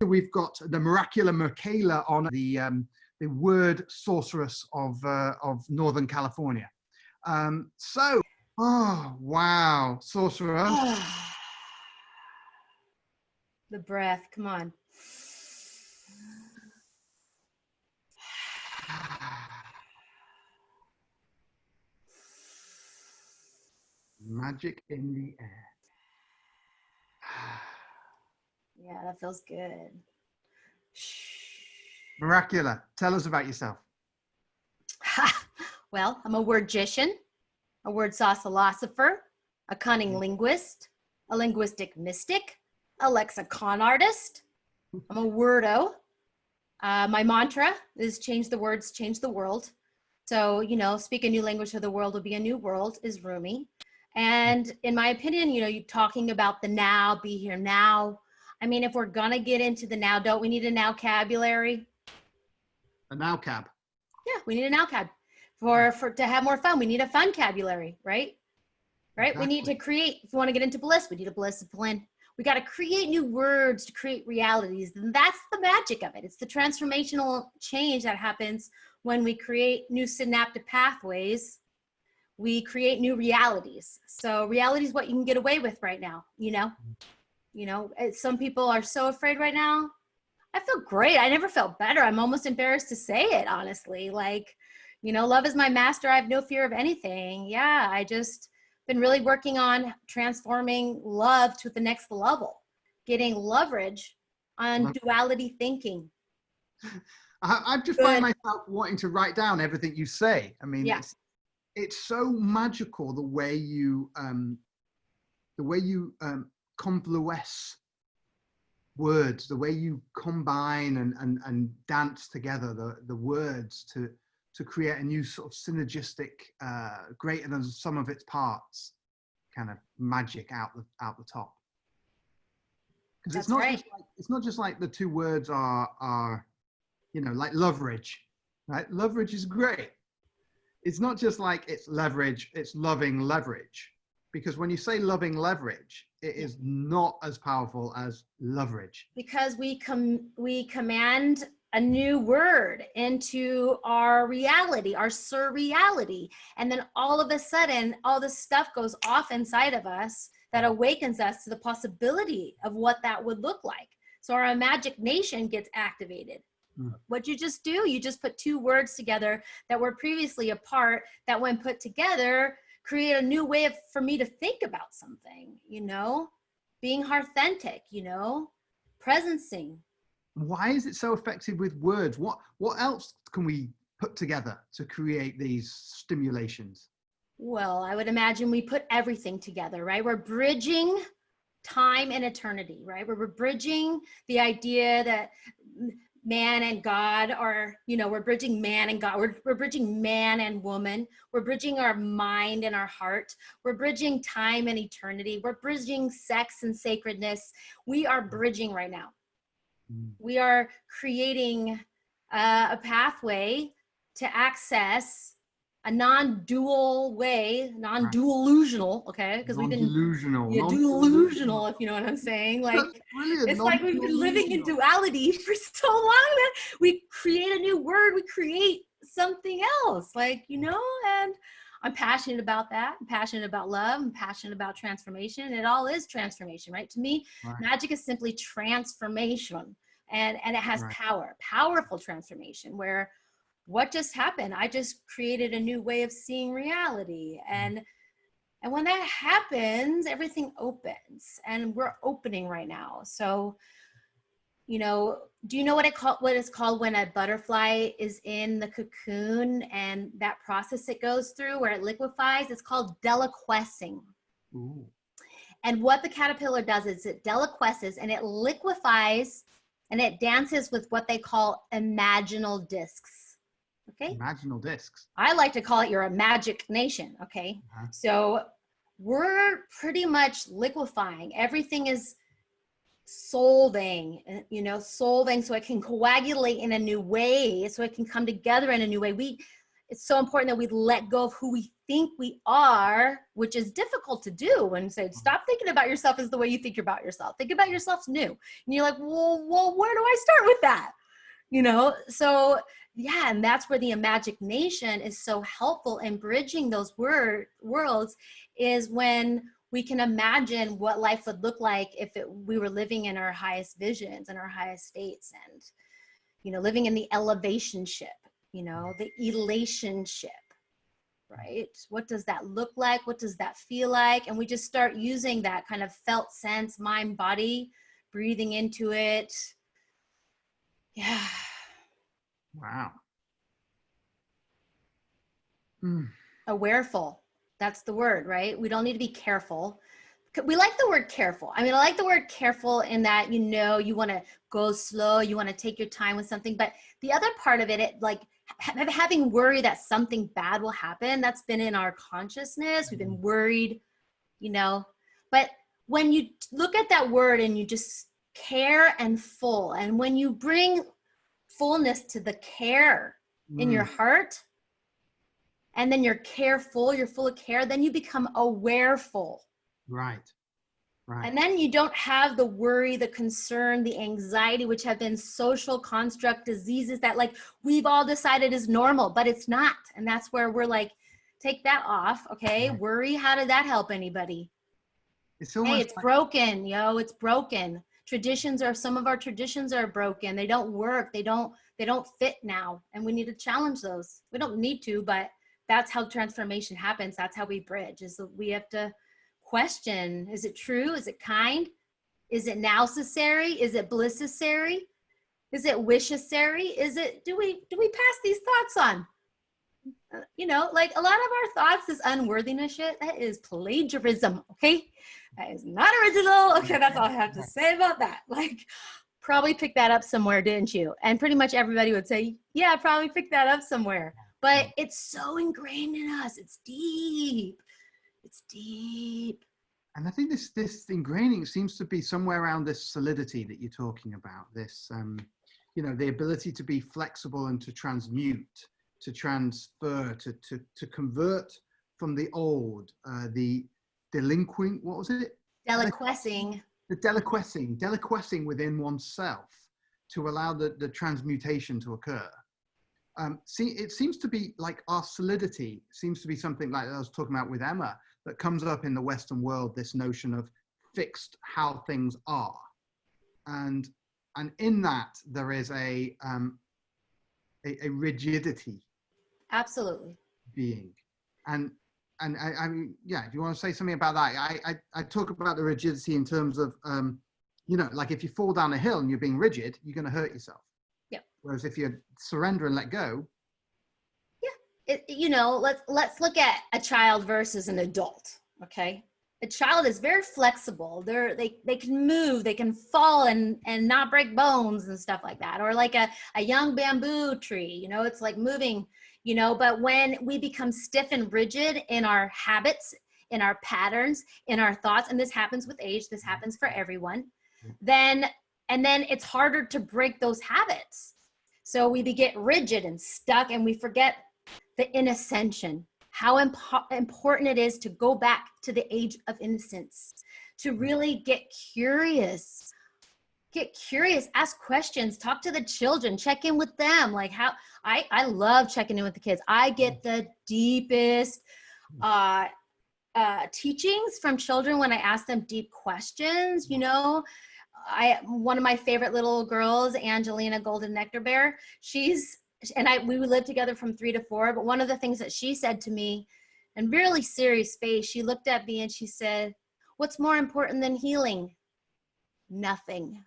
we've got the Miraculah Michaelah on, the word sorceress of Northern California. Oh, wow, sorcerer. The breath, come on. Magic in the air. Yeah, that feels good. Miraculah, tell us about yourself. Well, I'm a wordgician, a word sauce philosopher, a cunning linguist, a linguistic mystic, a lexicon artist. I'm a wordo. My mantra is change the words, change the world. So, you know, speak a new language so the world will be a new world is Rumi. And in my opinion, you know, you talking about the now, be here now. I mean, if we're gonna get into the now, don't we need a now vocabulary? A now cab. Yeah, we need a now cab. To have more fun, we need a fun vocabulary, right? Right? Exactly. We need to create, if we want to get into bliss, we need a bliss discipline. We got to create new words to create realities. And that's the magic of it. It's the transformational change that happens when we create new synaptic pathways. We create new realities. So reality is what you can get away with right now, you know? You know, some people are so afraid right now. I feel great. I never felt better. I'm almost embarrassed to say it, honestly. Like, you know, love is my master. I have no fear of anything. Yeah, I just been really working on transforming love to the next level, getting leverage on duality thinking. I just find myself wanting to write down everything you say. I mean, yeah. It's so magical the way you confluence words, the way you combine and dance together the words to create a new sort of synergistic, greater than the sum of its parts kind of magic out the top. Because it's not just like the two words are, you know, like leverage, right? Leverage is great. It's not just like it's leverage, it's loving leverage. Because when you say loving leverage, it is not as powerful as leverage. Because we command a new word into our reality, our surreality. And then all of a sudden, all this stuff goes off inside of us that awakens us to the possibility of what that would look like. So our iMAGICnation gets activated. What you just do, you just put two words together that were previously apart, that when put together, create a new way for me to think about something, you know, being authentic, you know, presencing. Why is it so effective with words? What else can we put together to create these stimulations? Well, I would imagine we put everything together, right? We're bridging time and eternity, right? We're bridging the idea that man and God are, you know, we're bridging man and God. We're bridging man and woman. We're bridging our mind and our heart. We're bridging time and eternity. We're bridging sex and sacredness. We are bridging right now. We are creating a pathway to access a non-dual way, non-dual-lusional, okay? Because we've been delusional, if you know what I'm saying. Like, it's like we've been living in duality for so long that we create a new word, we create something else, like, you know, and I'm passionate about that. I'm passionate about love. I'm passionate about transformation. It all is transformation, right? To me, magic is simply transformation, and it has power, powerful transformation, where what just happened? I just created a new way of seeing reality. And when that happens, everything opens, and we're opening right now. So, you know, do you know what it's called when a butterfly is in the cocoon and that process it goes through where it liquefies? It's called deliquescing. Ooh. And what the caterpillar does is it deliquesces and it liquefies and it dances with what they call imaginal discs. Okay. Imaginal discs. I like to call it your iMAGICnation. Okay. So we're pretty much liquefying. Everything is solving, you know, solving so it can coagulate in a new way, so it can come together in a new way. it's so important that we let go of who we think we are, which is difficult to do, and say, stop thinking about yourself as the way you think about yourself. Think about yourself new. And you're like, well, where do I start with that? You know? So yeah, and that's where the imagination is so helpful in bridging those worlds, is when we can imagine what life would look like if we were living in our highest visions and our highest states, and, you know, living in the elevationship, you know, the elationship, right? What does that look like? What does that feel like? And we just start using that kind of felt sense, mind, body, breathing into it. Yeah. Wow. Awareful. That's the word, right? We don't need to be careful. We like the word careful. I mean, I like the word careful in that, you know, you want to go slow, you want to take your time with something. But the other part of it, like having worry that something bad will happen, that's been in our consciousness. We've been worried, you know. But when you look at that word and you just care and full, and when you bring fullness to the care in your heart, and then you're careful, you're full of care, then you become awareful. Right. Right. And then you don't have the worry, the concern, the anxiety, which have been social construct diseases that, like, we've all decided is normal, but it's not. And that's where we're like, take that off. Okay. Right. Worry. How did that help anybody? It's hey, it's like broken, yo, it's broken. Some of our traditions are broken. They don't work. They don't fit now. And we need to challenge those. We don't need to, but that's how transformation happens. That's how we bridge, is that we have to question, is it true? Is it kind? Is it necessary? Is it blissessary? Is it wishessary? Is it, do we pass these thoughts on? You know, like a lot of our thoughts, this unworthiness shit, that is plagiarism, okay? That is not original. Okay, that's all I have to say about that. Like, probably picked that up somewhere, didn't you? And pretty much everybody would say, yeah, I probably picked that up somewhere. But it's so ingrained in us. It's deep. It's deep. And I think this ingraining seems to be somewhere around this solidity that you're talking about. This, you know, the ability to be flexible and to transmute, to transfer, to convert from the old, the delinquing, what was it? Deliquescing. The deliquescing within oneself to allow the transmutation to occur. See, it seems to be like our solidity seems to be something like I was talking about with Emma, that comes up in the Western world, this notion of fixed how things are. And in that there is a rigidity. Absolutely. Being. And I mean, yeah, do you want to say something about that? I talk about the rigidity in terms of, you know, like if you fall down a hill and you're being rigid, you're going to hurt yourself. Yep. Whereas if you surrender and let go. Yeah. You know, let's look at a child versus an adult. Okay. A child is very flexible. They can move, they can fall and not break bones and stuff like that. Or like a young bamboo tree, you know, it's like moving, you know, but when we become stiff and rigid in our habits, in our patterns, in our thoughts, and this happens with age, this happens for everyone, then it's harder to break those habits. So we get rigid and stuck, and we forget the inascension, how important it is to go back to the age of innocence, to really get curious, ask questions, talk to the children, check in with them. Like how I love checking in with the kids. I get the deepest teachings from children when I ask them deep questions. You know, one of my favorite little girls, Angelina Golden Nectar Bear, we would live together from 3 to 4, but one of the things that she said to me, in really serious face, she looked at me and she said, "What's more important than healing?" Nothing.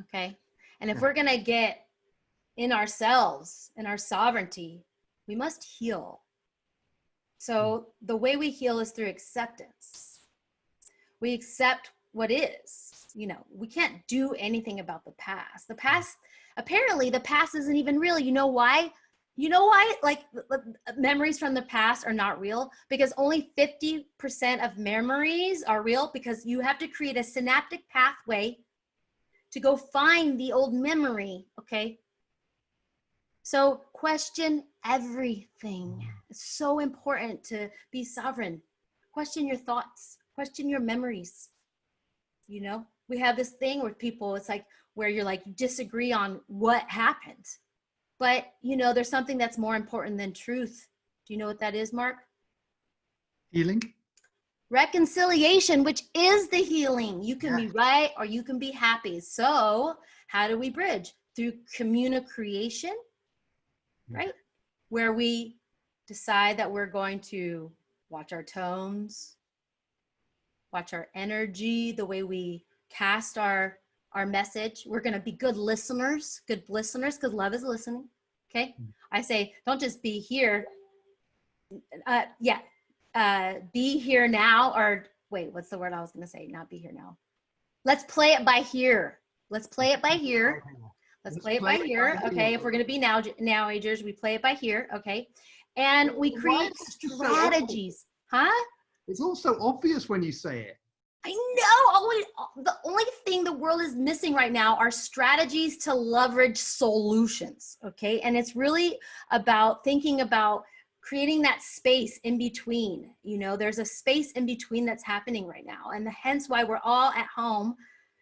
Okay. And if we're going to get in ourselves, in our sovereignty, we must heal. So the way we heal is through acceptance. We accept what is. You know, we can't do anything about the past. Apparently the past isn't even real. You know why? Like memories from the past are not real, because only 50% of memories are real, because you have to create a synaptic pathway to go find the old memory. Okay. So question everything. It's so important to be sovereign. Question your thoughts, question your memories. You know, we have this thing with people, it's like where you're like, you disagree on what happened. But, you know, there's something that's more important than truth. Do you know what that is, Mark? Healing. Reconciliation, which is the healing. You can be right or you can be happy. So how do we bridge? Through communication, right? Where we decide that we're going to watch our tones, watch our energy, the way we cast our message. We're going to be good listeners, because love is listening. Okay. I say, don't just be here. Be here now, or wait, what's the word I was going to say? Not be here now. Let's play it by here. Let's play it by here. Let's play it by here. Okay. If we're going to be now-agers, we play it by here. Okay. And we create strategies. Huh? It's also obvious when you say it. I know. The only thing the world is missing right now are strategies to leverage solutions. Okay. And it's really about thinking about creating that space in between. You know, there's a space in between that's happening right now. And hence why we're all at home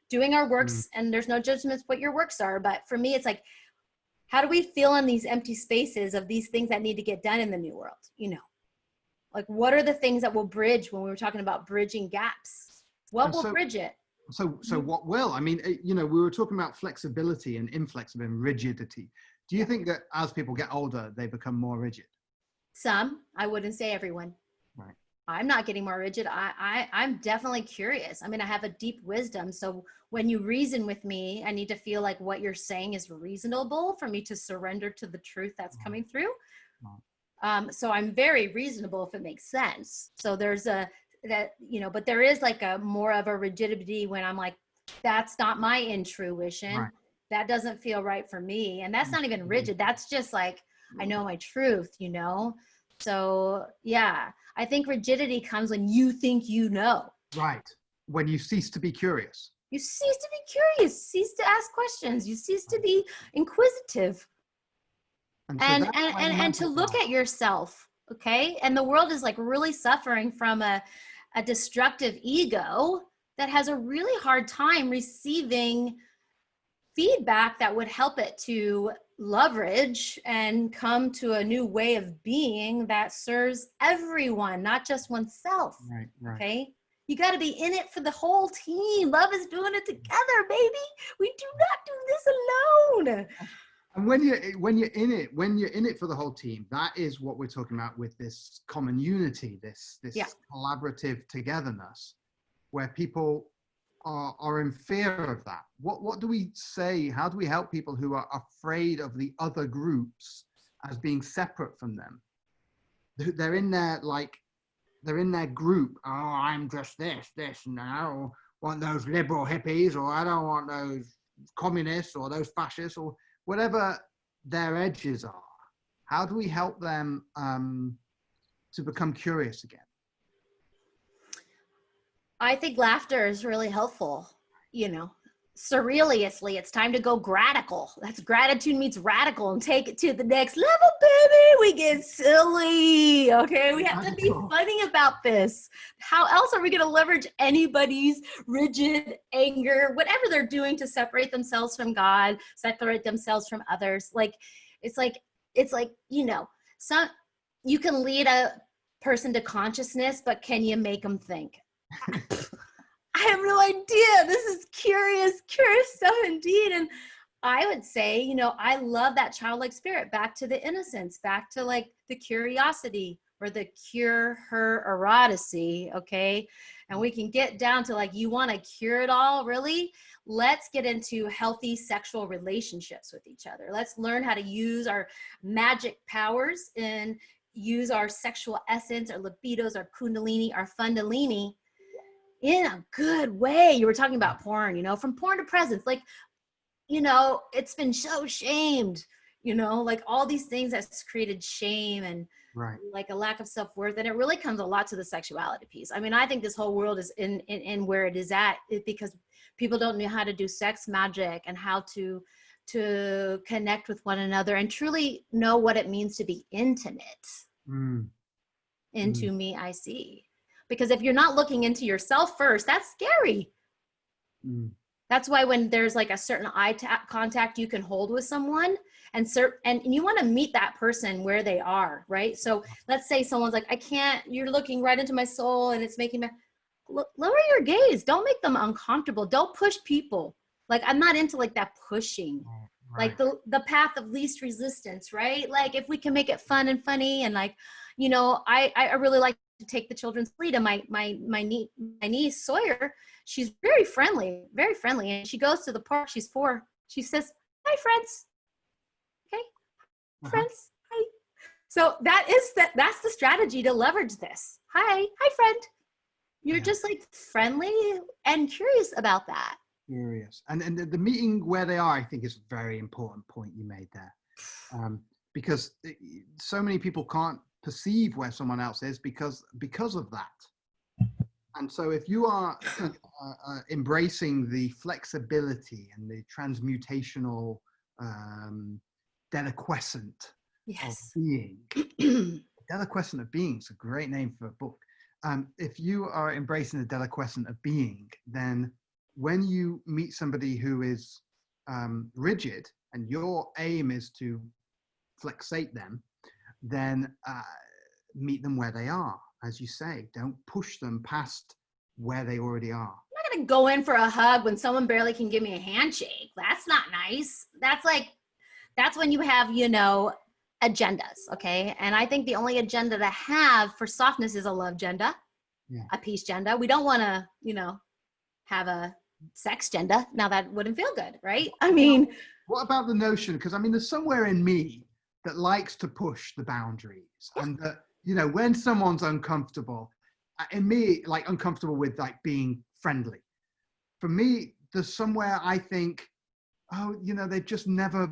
doing our works, and there's no judgments what your works are. But for me, it's like, how do we fill in these empty spaces of these things that need to get done in the new world? You know, like what are the things that will bridge when we were talking about bridging gaps? What will bridge it? So what will? I mean, you know, we were talking about flexibility and inflexibility and rigidity. Do you think that as people get older, they become more rigid? Some. I wouldn't say everyone. Right. I'm not getting more rigid. I'm definitely curious. I mean, I have a deep wisdom. So when you reason with me, I need to feel like what you're saying is reasonable for me to surrender to the truth that's coming through. So I'm very reasonable if it makes sense. So there's but there is like a more of a rigidity when I'm like, that's not my intuition. Right. That doesn't feel right for me. And that's not even rigid. That's just like, I know my truth, you know? So yeah, I think rigidity comes when you think you know. Right. When you cease to be curious. You cease to be curious, cease to ask questions. You cease to be inquisitive. And to look at yourself, okay? And the world is like really suffering from a destructive ego that has a really hard time receiving feedback that would help it to leverage and come to a new way of being that serves everyone, not just oneself. Right. Okay? You got to be in it for the whole team. Love is doing it together, baby. We do not do this alone. And when you're in it for the whole team, that is what we're talking about with this common unity, this collaborative togetherness, where people are in fear of that. What do we say? How do we help people who are afraid of the other groups as being separate from them? They're in their group. Oh, I'm just this, and I don't want those liberal hippies, or I don't want those communists or those fascists or whatever their edges are. How do we help them to become curious again? I think laughter is really helpful. You know, surrealiously, it's time to go gradical. That's gratitude meets radical, and take it to the next level, baby. We get silly. Okay, we have to be funny about this. How else are we going to leverage anybody's rigid anger, whatever they're doing to separate themselves from God, separate themselves from others? Like, it's like, you know, you can lead a person to consciousness, but can you make them think? I have no idea. This is curious stuff indeed. And I would say, you know, I love that childlike spirit, back to the innocence, back to like the curiosity or the cure her eroticy. Okay. And we can get down to like, you want to cure it all, really? Let's get into healthy sexual relationships with each other. Let's learn how to use our magic powers and use our sexual essence, our libidos, our kundalini, our fundalini in a good way. You were talking about porn, you know, from porn to presence, like, you know, it's been so shamed, you know, like all these things that's created shame and like a lack of self-worth. And it really comes a lot to the sexuality piece. I mean, I think this whole world is in where it is at because people don't know how to do sex magic and how to to connect with one another and truly know what it means to be intimate. Into me, I see. Because if you're not looking into yourself first, that's scary. That's why when there's like a certain eye contact you can hold with someone, and you want to meet that person where they are, right? So let's say someone's like, I can't, you're looking right into my soul and it's making me, lower your gaze. Don't make them uncomfortable. Don't push people. Like, I'm not into like that pushing, like the path of least resistance, right? Like if we can make it fun and funny, and like, you know, I really like to take the children's lead, and my niece Sawyer, she's very friendly, and she goes to the park. She's 4. She says, hi friends. Okay. Friends. Hi. So that's the strategy to leverage this. Hi friend. You're just like friendly and curious about that. Curious. And the meeting where they are, I think, is a very important point you made there. Because so many people can't perceive where someone else is because of that. And so if you are embracing the flexibility and the transmutational deliquescent of being, deliquescent of being is a great name for a book. If you are embracing the deliquescent of being, then when you meet somebody who is rigid and your aim is to flexate them, then meet them where they are. As you say, don't push them past where they already are. I'm not going to go in for a hug when someone barely can give me a handshake. That's not nice. That's when you have, you know, agendas. Okay. And I think the only agenda to have for softness is a love agenda, a peace agenda. We don't want to, you know, have a sex agenda. Now that wouldn't feel good, right? I mean, what about the notion? Because I mean, there's somewhere in me that likes to push the boundaries, and that, you know, when someone's uncomfortable, in me, like uncomfortable with like being friendly, for me, there's somewhere I think, oh, you know, they've just never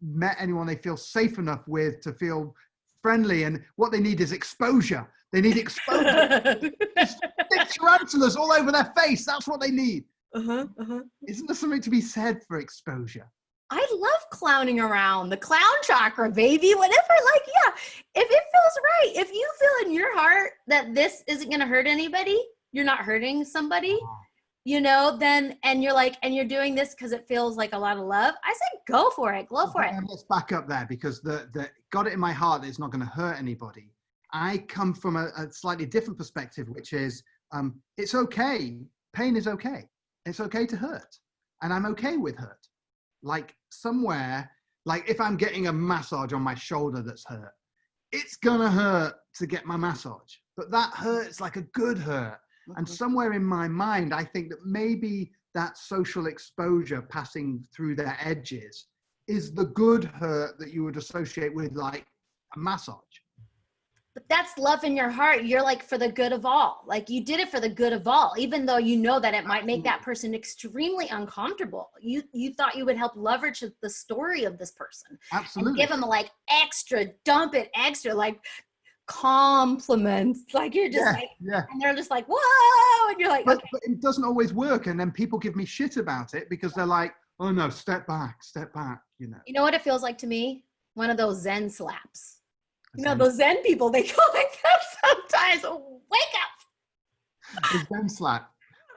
met anyone they feel safe enough with to feel friendly, and what they need is exposure. They need exposure. Just stick tarantulas all over their face. That's what they need. Isn't there something to be said for exposure? I love clowning around the clown chakra, baby. Whatever, like, yeah, if it feels right, if you feel in your heart that this isn't going to hurt anybody, you're not hurting somebody, you know, then, and you're like, and you're doing this because it feels like a lot of love, I say, go for it, go for it. Let's back up there, because the got it in my heart that it's not going to hurt anybody. I come from a slightly different perspective, which is, it's okay. Pain is okay. It's okay to hurt. And I'm okay with hurt. Like somewhere, like if I'm getting a massage on my shoulder that's hurt, it's gonna hurt to get my massage, but that hurts like a good hurt. And somewhere in my mind, I think that maybe that social exposure passing through their edges is the good hurt that you would associate with like a massage. But that's love in your heart. You're like, for the good of all. Like, you did it for the good of all, even though you know that it might make that person extremely uncomfortable. You thought you would help leverage the story of this person. Absolutely. And give them like extra, dump it extra, like compliments. Like, you're just and they're just like, whoa. And you're like, but it doesn't always work. And then people give me shit about it because they're like, oh no, step back, you know. You know what it feels like to me? One of those Zen slaps. You know, those Zen people, they go like that sometimes. Wake up. The Zen slap.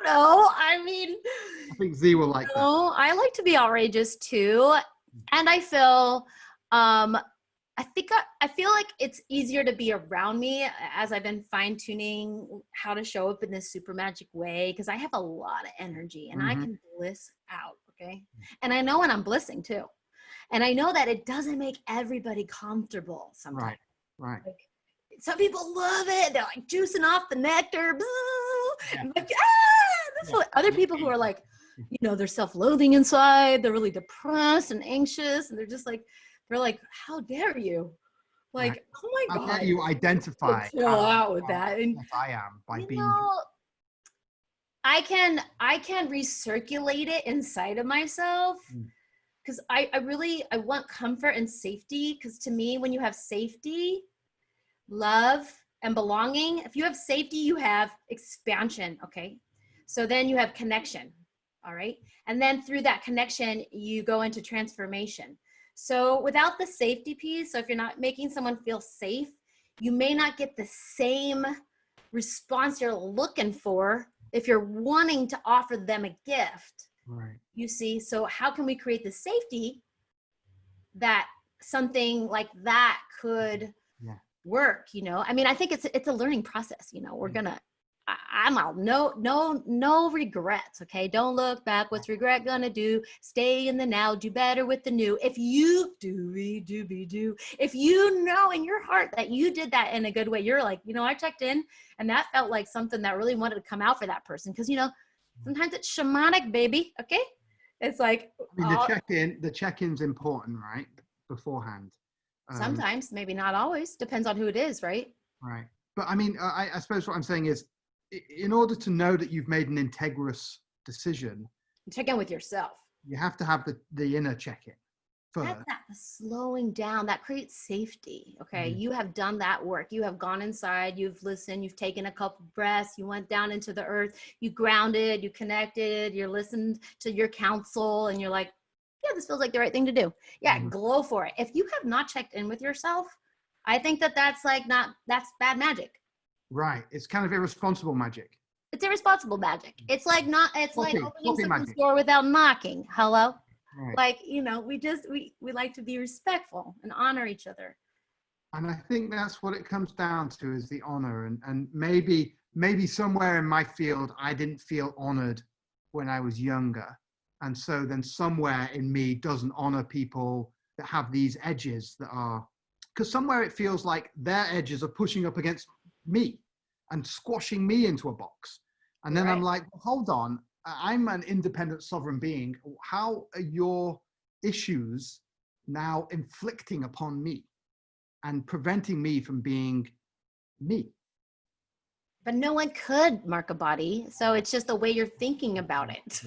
No, I mean, I think Z will like that. I like to be outrageous too. And I feel, I feel like it's easier to be around me as I've been fine tuning how to show up in this super magic way. Cause I have a lot of energy and I can bliss out. Okay. And I know when I'm blissing too. And I know that it doesn't make everybody comfortable sometimes. Right. Like, some people love it. They're like juicing off the nectar. Like, other people who are like, you know, they're self-loathing inside. They're really depressed and anxious. And they're just like, how dare you? Like, oh my God. How dare you identify? Chill out with that. And, I am by being. I can recirculate it inside of myself. Because I want comfort and safety. Because to me, when you have safety, love, and belonging, if you have safety, you have expansion. Okay. So then you have connection. All right. And then through that connection, you go into transformation. So without the safety piece, so if you're not making someone feel safe, you may not get the same response you're looking for if you're wanting to offer them a gift. Right. You see, so how can we create the safety that something like that could work? You know, I mean, I think it's a learning process. You know, we're gonna, I'm out. No regrets. Okay, don't look back. What's regret gonna do? Stay in the now. Do better with the new. If you do, if you know in your heart that you did that in a good way, you're like, you know, I checked in, and that felt like something that really wanted to come out for that person. Because you know, sometimes it's shamanic, baby. Okay, it's like, I mean, the check-in's important, right? Beforehand. Sometimes, maybe not always. Depends on who it is, right? Right. But I mean, I suppose what I'm saying is, in order to know that you've made an integrous decision, Check in with yourself. you have to have the inner check-in first. That's that slowing down that creates safety. Okay. Mm-hmm. You have done that work. You have gone inside, you've listened, you've taken a couple breaths, you went down into the earth, you grounded, you connected, you listened to your counsel, and you're like, yeah, this feels like the right thing to do. Yeah, go for it. If you have not checked in with yourself, I think that's bad magic. Right. It's kind of irresponsible magic. It's irresponsible magic. It's like Copy opening someone's magic. door without knocking. Hello? Right. Like, you know, we like to be respectful and honor each other. And I think that's what it comes down to, is the honor. And maybe somewhere in my field, I didn't feel honored when I was younger. And so then somewhere in me doesn't honor people that have these edges that are, because somewhere it feels like their edges are pushing up against me and squashing me into a box. And then I'm like, well, hold on, I'm an independent sovereign being. How are your issues now inflicting upon me and preventing me from being me? But no one could mark a body. So it's just the way you're thinking about it.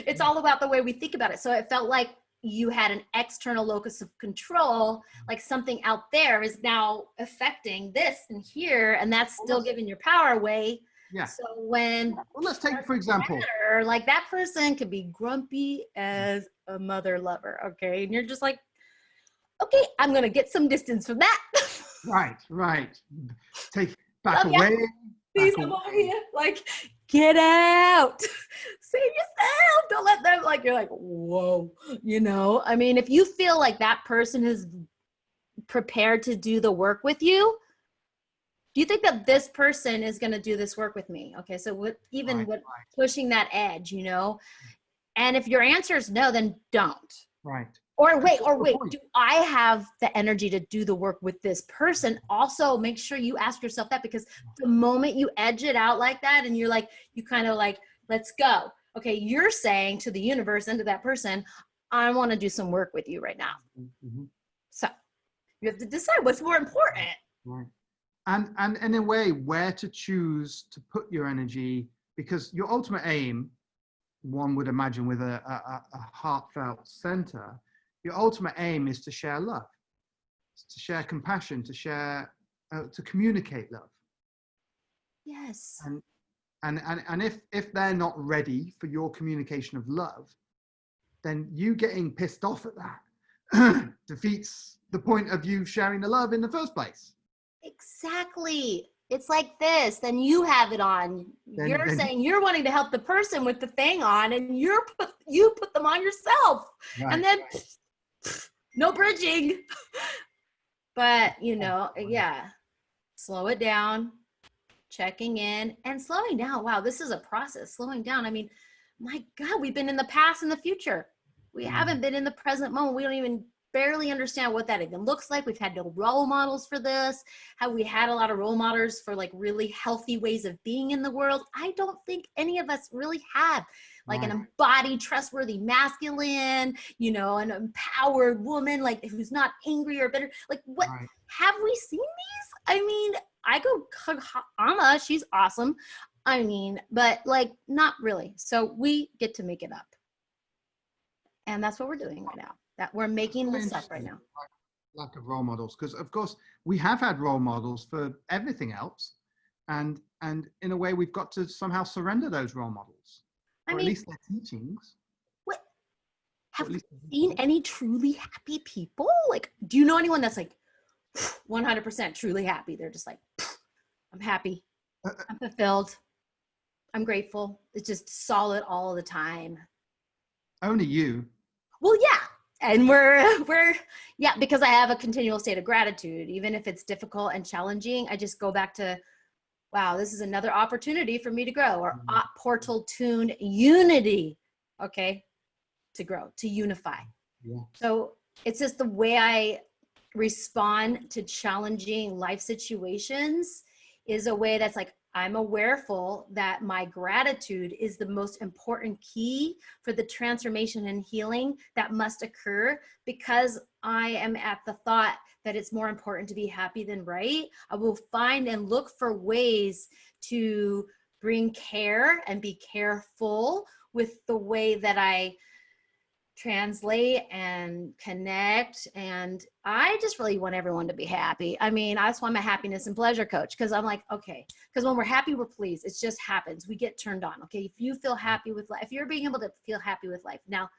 It's all about the way we think about it. So it felt like you had an external locus of control, like something out there is now affecting this and here, and that's still giving your power away. Yeah. So when, well, let's take, for example, like that person could be grumpy as a mother lover. Okay. And you're just like, okay, I'm going to get some distance from that. Right. Take back away. Please come over here. Like, get out. Save yourself. Don't let them, like, you're like, whoa. You know, I mean, if you feel like that person is prepared to do the work with you, do you think that this person is going to do this work with me? Okay. So with pushing that edge, you know, and if your answer is no, then don't. Right. Or wait, do I have the energy to do the work with this person? Also, make sure you ask yourself that, because the moment you edge it out like that and you're like, you kind of like, let's go. Okay, you're saying to the universe and to that person, I want to do some work with you right now. Mm-hmm. So you have to decide what's more important. Right. And in a way, where to choose to put your energy, because your ultimate aim, one would imagine with a heartfelt center, your ultimate aim is to share love, to share compassion, to share, to communicate love. Yes. And if they're not ready for your communication of love, then you getting pissed off at that defeats the point of you sharing the love in the first place. Exactly. It's like this, then you have it on. You're saying you're wanting to help the person with the thing on, and you put them on yourself. Right. And then no bridging. But, you know, yeah, slow it down, checking in and slowing down. Wow, this is a process, slowing down. I mean, my God, we've been in the past and the future. We haven't been in the present moment. We don't even barely understand what that even looks like. We've had no role models for this. Have we had a lot of role models for like really healthy ways of being in the world? I don't think any of us really have. Like an embodied, trustworthy masculine, you know, an empowered woman, like who's not angry or bitter. Like what, have we seen these? I mean, I go hug Amma, she's awesome. I mean, but like not really. So we get to make it up. And that's what we're doing right now. That we're making this up right now. Lack of role models, because of course we have had role models for everything else, and in a way we've got to somehow surrender those role models. I or mean, at least their teachings. what have At you least seen any truly happy people? Like, do you know anyone that's like 100% truly happy? They're just like, I'm happy, I'm fulfilled, I'm grateful. It's just solid all the time. only you. Well, yeah. And yeah, because I have a continual state of gratitude, even if it's difficult and challenging. I just go back to, wow, this is another opportunity for me to grow, or portal tuned unity. Okay. To grow, to unify. Yeah. So it's just the way I respond to challenging life situations is a way that's like, I'm awareful that my gratitude is the most important key for the transformation and healing that must occur, because I am at the thought that it's more important to be happy than right. I will find and look for ways to bring care and be careful with the way that I translate and connect. And I just really want everyone to be happy. I mean, that's why I'm a happiness and pleasure coach, because I'm like, okay, because when we're happy, we're pleased. It just happens. We get turned on. Okay. If you feel happy with life, if you're being able to feel happy with life now,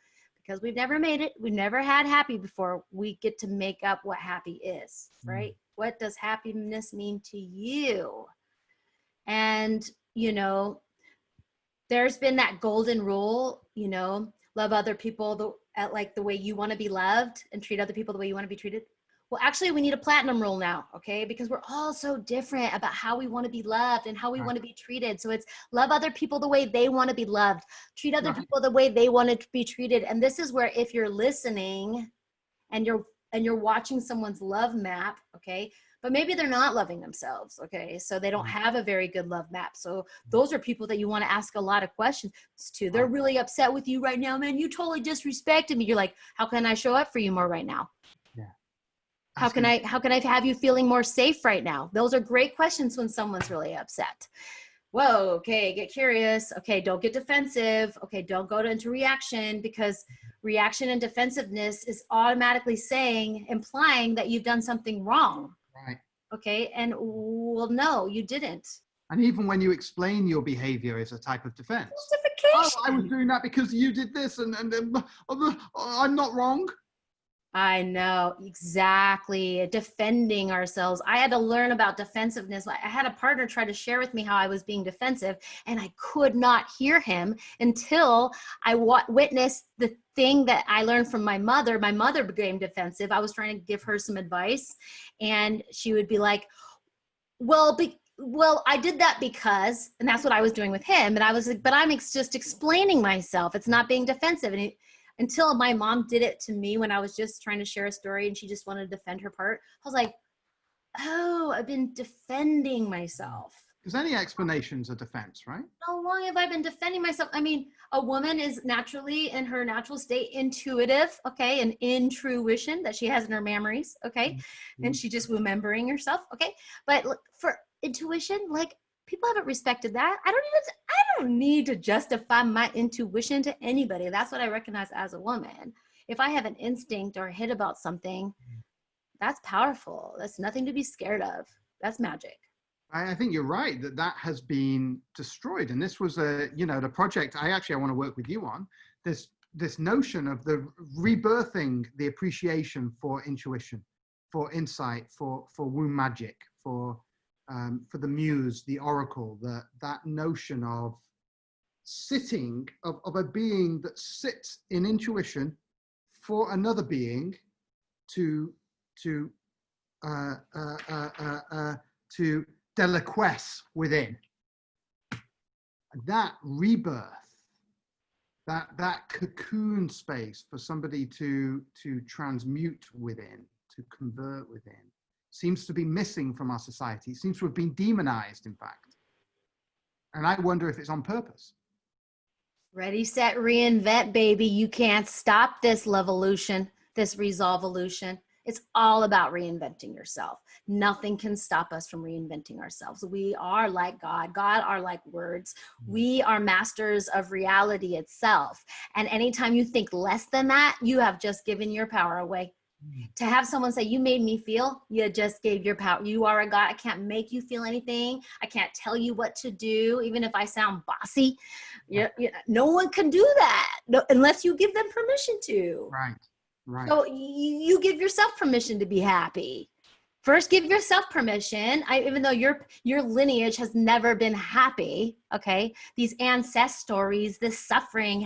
because we've never made it, we've never had happy before, we get to make up what happy is, right? What does happiness mean to you? And, you know, there's been that golden rule, you know, love other people like the way you want to be loved and treat other people the way you want to be treated. Well, actually, we need a platinum rule now, okay? Because we're all so different about how we want to be loved and how we want to be treated. So it's love other people the way they want to be loved, treat other people the way they want to be treated. And this is where, if you're listening and you're watching someone's love map, okay, but maybe they're not loving themselves, okay? So they don't have a very good love map. So those are people that you want to ask a lot of questions to. They're really upset with you right now, man. You totally disrespected me. You're like, how can I show up for you more right now? Yeah. How can I have you feeling more safe right now? Those are great questions when someone's really upset. Whoa, okay, get curious. Okay, don't get defensive. Okay, don't go into reaction, because reaction and defensiveness is automatically implying that you've done something wrong. Right. Okay, and well, no, you didn't. And even when you explain your behavior as a type of defense. Justification. Oh, I was doing that because you did this, and I'm not wrong. I know, exactly. Defending ourselves. I had to learn about defensiveness. I had a partner try to share with me how I was being defensive, and I could not hear him until I witnessed the thing that I learned from my mother. My mother became defensive. I was trying to give her some advice, and she would be like, well, I did that because, and that's what I was doing with him. And I was like, but I'm just explaining myself. It's not being defensive. And until my mom did it to me when I was just trying to share a story and she just wanted to defend her part, I was like, oh, I've been defending myself. Because any explanation's a defense, right? How long have I been defending myself? I mean, a woman is naturally in her natural state intuitive, okay, an intuition that she has in her memories, okay, and she just remembering herself, okay. But look, for intuition, like, people haven't respected that. I don't need to justify my intuition to anybody. That's what I recognize as a woman. If I have an instinct or a hit about something, that's powerful. That's nothing to be scared of. That's magic. I think you're right that has been destroyed. And this was the project I want to work with you on, this notion of the rebirthing the appreciation for intuition, for insight, for womb magic, for the muse, the oracle, that notion of sitting, of a being that sits in intuition for another being to deliquesce within. That rebirth, that cocoon space for somebody to transmute within, to convert within, seems to be missing from our society. It seems to have been demonized, in fact. And I wonder if it's on purpose. Ready, set, reinvent, baby. You can't stop this levolution, this resolvolution. It's all about reinventing yourself. Nothing can stop us from reinventing ourselves. We are like God. God are like words. We are masters of reality itself. And anytime you think less than that, you have just given your power away. To have someone say, you made me feel, you just gave your power. You are a God. I can't make you feel anything. I can't tell you what to do, even if I sound bossy. No one can do that unless you give them permission to. Right. Right. So you give yourself permission to be happy. First, give yourself permission. Even though your lineage has never been happy, okay? These ancestor stories, this suffering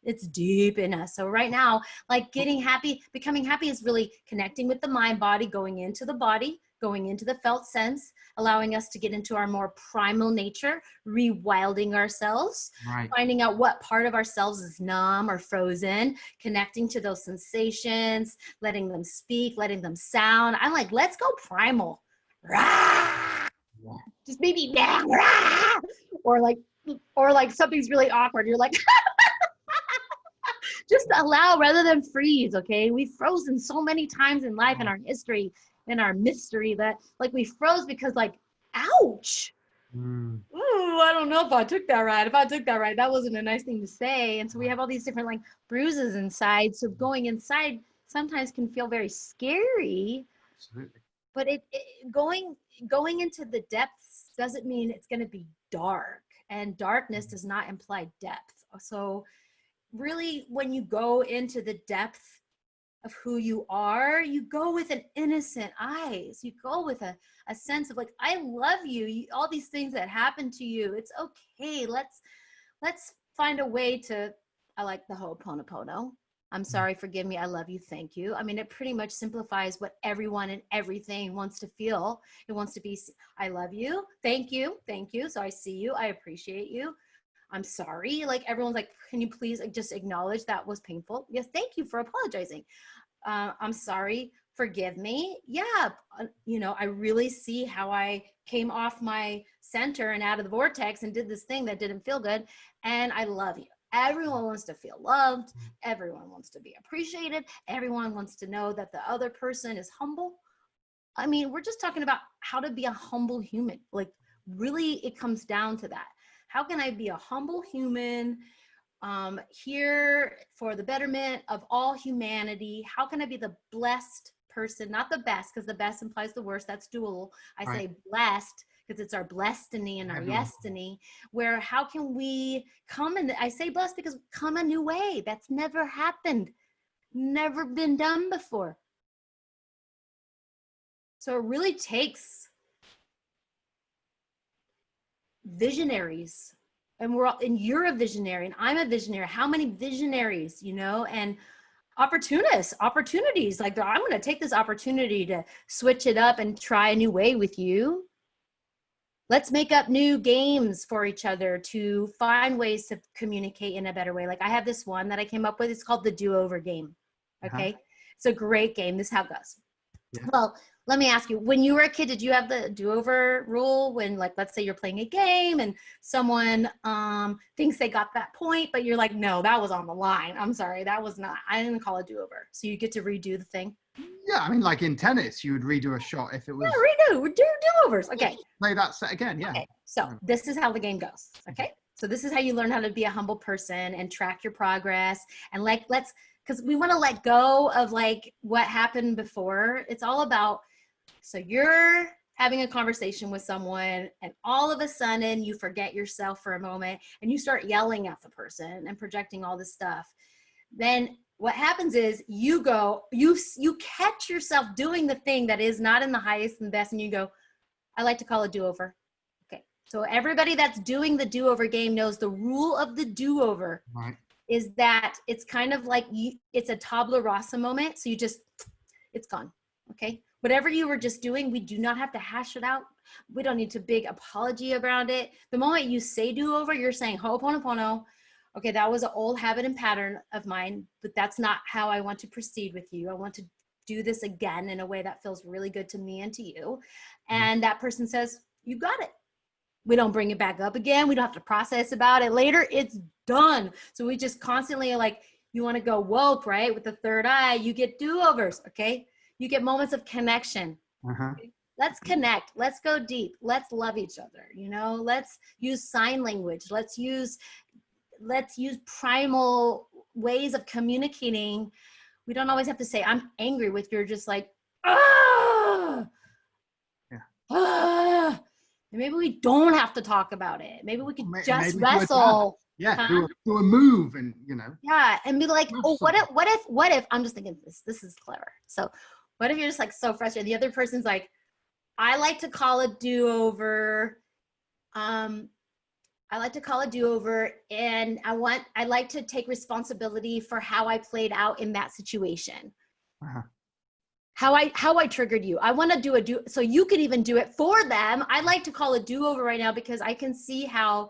it's deep in us. So right now, like getting happy, becoming happy is really connecting with the mind body, going into the body, going into the felt sense, allowing us to get into our more primal nature, rewilding ourselves, Right. finding out what part of ourselves is numb or frozen, connecting to those sensations, letting them speak, letting them sound. I'm like, let's go primal. Rah! Yeah. Just maybe down. Rah! Or like something's really awkward. You're like, just allow rather than freeze, okay? We've frozen so many times in life, in our history, in our mystery, that like we froze because like, ouch. Ooh, I don't know if I took that right. If I took that right, that wasn't a nice thing to say. And so we have all these different like bruises inside. So going inside sometimes can feel very scary. Absolutely. But going into the depths doesn't mean it's going to be dark. And darkness does not imply depth. So really, when you go into the depth of who you are, you go with an innocent eyes. You go with a sense of like, I love you. All these things that happen to you, it's okay. Let's find a way to, I like the Ho'oponopono. I'm sorry, forgive me, I love you, thank you. I mean, it pretty much simplifies what everyone and everything wants to feel. It wants to be, I love you, thank you. So I see you, I appreciate you. I'm sorry. Like everyone's like, can you please just acknowledge that was painful? Yes, thank you for apologizing. I'm sorry, forgive me. Yeah, I really see how I came off my center and out of the vortex and did this thing that didn't feel good. And I love you. Everyone wants to feel loved. Everyone wants to be appreciated. Everyone wants to know that the other person is humble. I mean, we're just talking about how to be a humble human. Like really, it comes down to that. How can I be a humble human here for the betterment of all humanity? How can I be the blessed person, not the best, because the best implies the worst. That's dual. I say blessed because it's our blessed-iny and our yes-iny, where how can we come in, I say blessed because come a new way. That's never happened, never been done before. So it really takes visionaries, and you're a visionary and I'm a visionary. How many visionaries, and opportunities, like I'm going to take this opportunity to switch it up and try a new way with you. Let's make up new games for each other to find ways to communicate in a better way. Like I have this one that I came up with. It's called the do-over game. Okay. It's a great game. This is how it goes. Yeah. Well, let me ask you, when you were a kid, did you have the do-over rule when, like, let's say you're playing a game and someone thinks they got that point, but you're like, no, that was on the line. I'm sorry, that was not, I didn't call it do-over. So you get to redo the thing? Yeah, I mean, like in tennis, you would redo a shot if it was... Yeah, redo, do-overs, okay. Play that set again, yeah. Okay, so this is how the game goes, okay? So this is how you learn how to be a humble person and track your progress. And like, because we want to let go of like what happened before. It's all about, so you're having a conversation with someone and all of a sudden you forget yourself for a moment and you start yelling at the person and projecting all this stuff. Then what happens is you catch yourself doing the thing that is not in the highest and best, and you go, I like to call it do-over. Okay, so everybody that's doing the do-over game knows the rule of the do-over. Right. Is that it's kind of like it's a tabula rasa moment. So it's gone. Okay. Whatever you were just doing, we do not have to hash it out. We don't need to big apology around it. The moment you say do-over, you're saying Ho'oponopono. Okay, that was an old habit and pattern of mine, but that's not how I want to proceed with you. I want to do this again in a way that feels really good to me and to you. And that person says, you got it. We don't bring it back up again. We don't have to process about it later. It's done. So we just constantly like, you want to go woke, right? With the third eye, you get do-overs, okay? You get moments of connection. Let's connect. Let's go deep. Let's love each other. Let's use sign language. Let's use primal ways of communicating We don't always have to say, I'm angry with, you're just like, ah, Yeah. ah. And maybe we don't have to talk about it. Maybe we could just maybe wrestle. Yeah, huh? do a move, and you know. Yeah, and be like, oh, something. what if, I'm just thinking this is clever. So what if you're just like so frustrated? The other person's like, I like to call a do-over. I like to call a do-over, and I like to take responsibility for how I played out in that situation. Uh-huh. How I triggered you. I want to do so you could even do it for them. I like to call a do-over right now because I can see how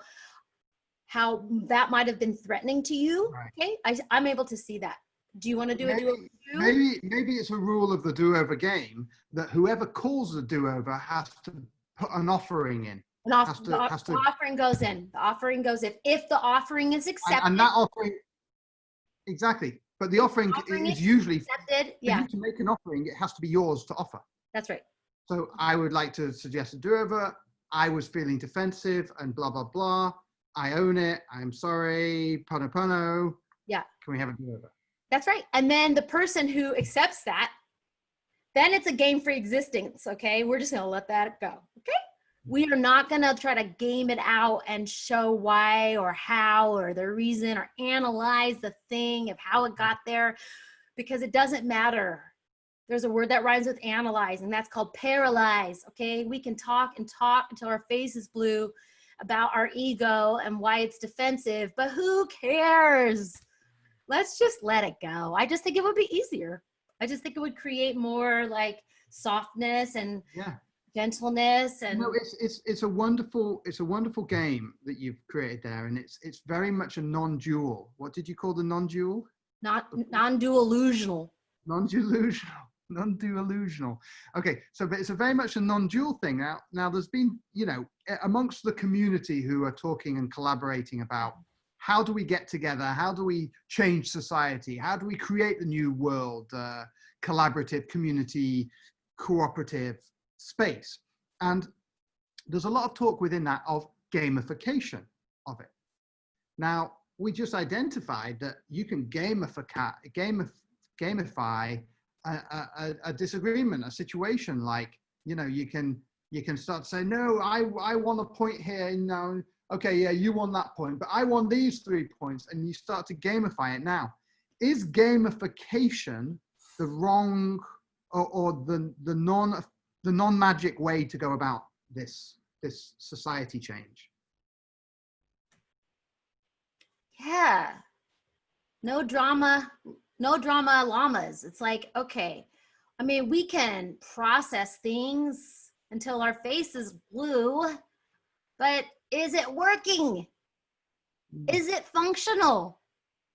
that might have been threatening to you. Right. Okay, I'm able to see that. Do you want to do a do-over? Maybe it's a rule of the do-over game that whoever calls the do-over has to put an offering in. The offering goes in. The offering goes in. If the offering is accepted. And that offering, exactly. But the offering is usually accepted. Yeah. For you to make an offering, it has to be yours to offer. That's right. So I would like to suggest a do-over. I was feeling defensive and blah, blah, blah. I own it. I'm sorry. Pono pono. Yeah. Can we have a do-over? That's right. And then the person who accepts that, then it's a game for existence. Okay. We're just going to let that go. Okay. We are not going to try to game it out and show why or how or the reason or analyze the thing of how it got there, because it doesn't matter. There's a word that rhymes with analyze, and that's called paralyze. Okay. We can talk and talk until our face is blue about our ego and why it's defensive, but who cares? Let's just let it go. I just think it would be easier. I just think it would create more like softness and gentleness. And no, it's a wonderful game that you've created there, and it's very much a non-dual. What did you call the non-dual? Non-duallusional. Non-duallusional. Okay, so but it's a very much a non-dual thing. Now there's been, amongst the community who are talking and collaborating about how do we get together, how do we change society, how do we create the new world, collaborative, community, cooperative space. And there's a lot of talk within that of gamification of it. Now, we just identified that you can gamify a disagreement, a situation. Like, you can start to say, no, I want a point here. No, okay, yeah, you won that point, but I won these 3 points, and you start to gamify it. Now, is gamification the wrong or the non-magic way to go about this society change? Yeah. No drama llamas. It's like, okay, I mean, we can process things until our face is blue, but is it working? Is it functional?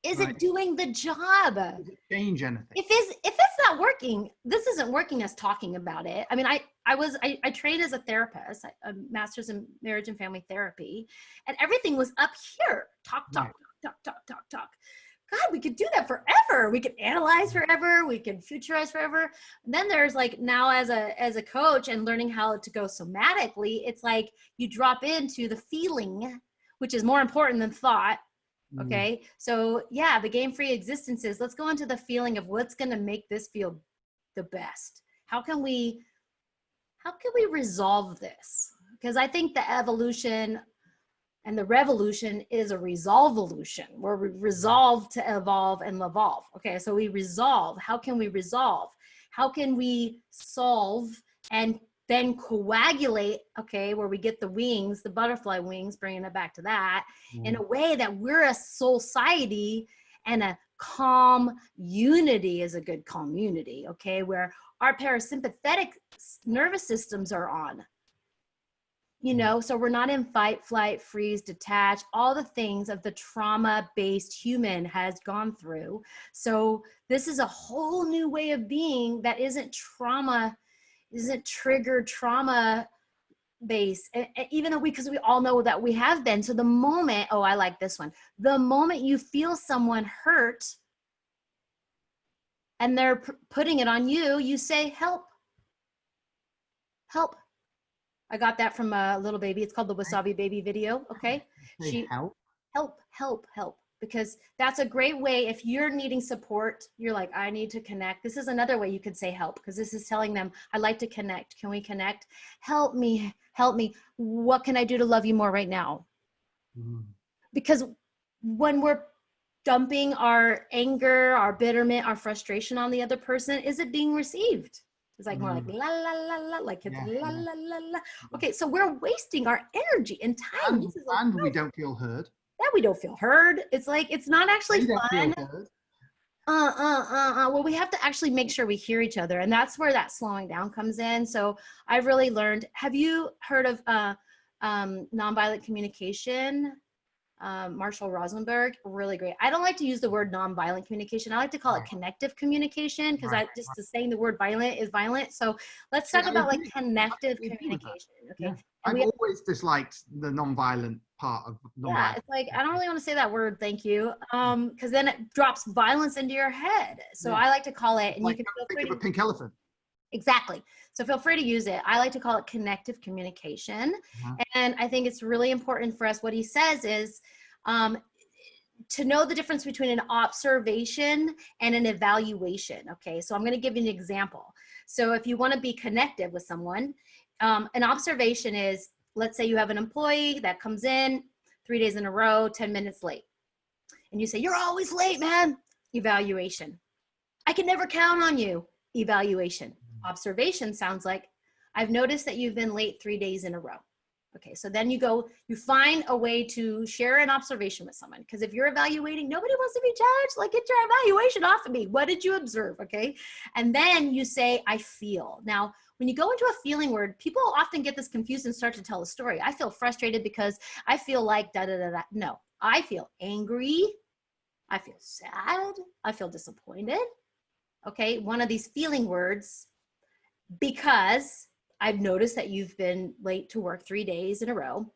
Is it doing the job? Does it change anything? If it's not working, this isn't working us talking about it. I mean, I trained as a therapist, a master's in marriage and family therapy, and everything was up here. Talk. God, we could do that forever. We could analyze forever. We could futurize forever. And then there's like, now as a coach and learning how to go somatically, it's like you drop into the feeling, which is more important than thought. Okay. So yeah, the game-free existence is, let's go into the feeling of what's going to make this feel the best. How can we resolve this? Because I think the evolution and the revolution is a resolve-volution, where we resolve to evolve and evolve. Okay. So we resolve. How can we resolve? How can we solve and then coagulate, okay, where we get the wings, the butterfly wings, bringing it back to that, in a way that we're a society, and a calm unity is a good calm unity, okay, where our parasympathetic nervous systems are on, so we're not in fight, flight, freeze, detach, all the things of the trauma-based human has gone through. So this is a whole new way of being that isn't triggered trauma based, even though because we all know that we have been. So the moment, I like this one. The moment you feel someone hurt and they're putting it on you, you say, help. I got that from a little baby. It's called the Wasabi Baby video. Okay. Help. Help. because that's a great way. If you're needing support, you're like, I need to connect. This is another way you could say help, because this is telling them, I'd like to connect. Can we connect? Help me, help me. What can I do to love you more right now? Because when we're dumping our anger, our bitterment, our frustration on the other person, is it being received? It's like more like la la la la, like it's la la la la. Okay, so we're wasting our energy and time. And we don't feel heard. Yeah, we don't feel heard. It's like, it's not actually fun. Well, we have to actually make sure we hear each other, and that's where that slowing down comes in. So I've really learned. Have you heard of nonviolent communication? Marshall Rosenberg, really great. I don't like to use the word nonviolent communication. I like to call it connective communication, because saying the word violent is violent. So let's talk about like connective communication. Okay. Yeah. I've always disliked the nonviolent part of nonviolent. Yeah, it's like, I don't really want to say that word, thank you, because then it drops violence into your head. So I like to call it, and like, you can feel free think of a pink elephant. Exactly. So feel free to use it. I like to call it connective communication. And I think it's really important for us. What he says is to know the difference between an observation and an evaluation. Okay. So I'm going to give you an example. So if you want to be connective with someone, an observation is, let's say you have an employee that comes in 3 days in a row, 10 minutes late. And you say, you're always late, man. Evaluation. I can never count on you. Evaluation. Observation sounds like, I've noticed that you've been late 3 days in a row. Okay, so then you find a way to share an observation with someone, because if you're evaluating, nobody wants to be judged. Like, get your evaluation off of me. What did you observe? Okay, and then you say, I feel. Now, when you go into a feeling word, people often get this confused and start to tell a story. I feel frustrated because I feel like da da da da. No, I feel angry. I feel sad. I feel disappointed. Okay, one of these feeling words, because I've noticed that you've been late to work 3 days in a row.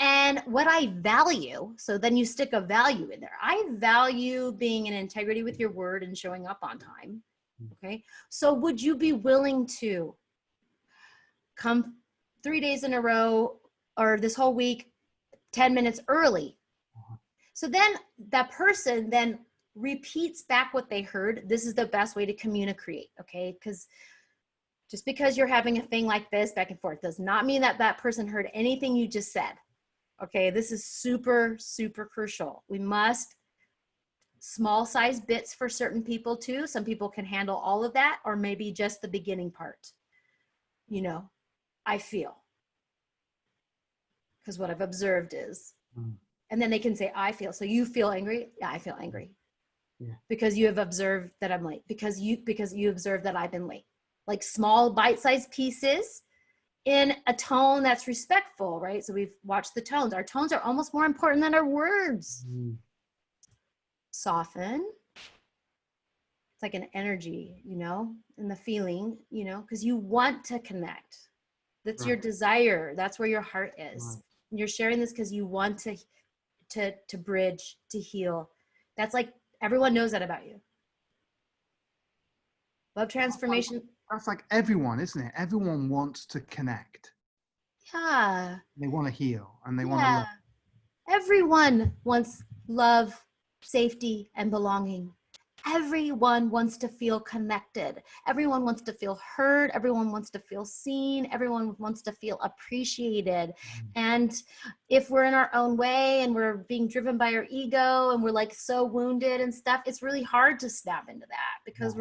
And what I value, so then you stick a value in there. I value being in integrity with your word and showing up on time. Okay, so would you be willing to come 3 days in a row, or this whole week, 10 minutes early? So then that person then repeats back what they heard. This is the best way to communicate, okay? Because just because you're having a thing like this back and forth does not mean that that person heard anything you just said, okay? This is super, super crucial. We must, small size bits for certain people too. Some people can handle all of that, or maybe just the beginning part. You know, I feel. Because what I've observed is, and then they can say, I feel. So you feel angry? Yeah, I feel angry. Yeah. Because you have observed that I'm late. Because you observed that I've been late. Like small bite-sized pieces in a tone that's respectful, right? So we've watched the tones. Our tones are almost more important than our words. Soften. It's like an energy, you know, and the feeling, you know, because you want to connect. That's your desire. That's where your heart is. And you're sharing this because you want to bridge, to heal. That's like, everyone knows that about you. Love transformation. That's like everyone, isn't it? Everyone wants to connect. Yeah. They want to heal, and they want to love. Everyone wants love, safety, and belonging. Everyone wants to feel connected. Everyone wants to feel heard. Everyone wants to feel seen. Everyone wants to feel appreciated. And if we're in our own way and we're being driven by our ego and we're like so wounded and stuff, it's really hard to snap into that, because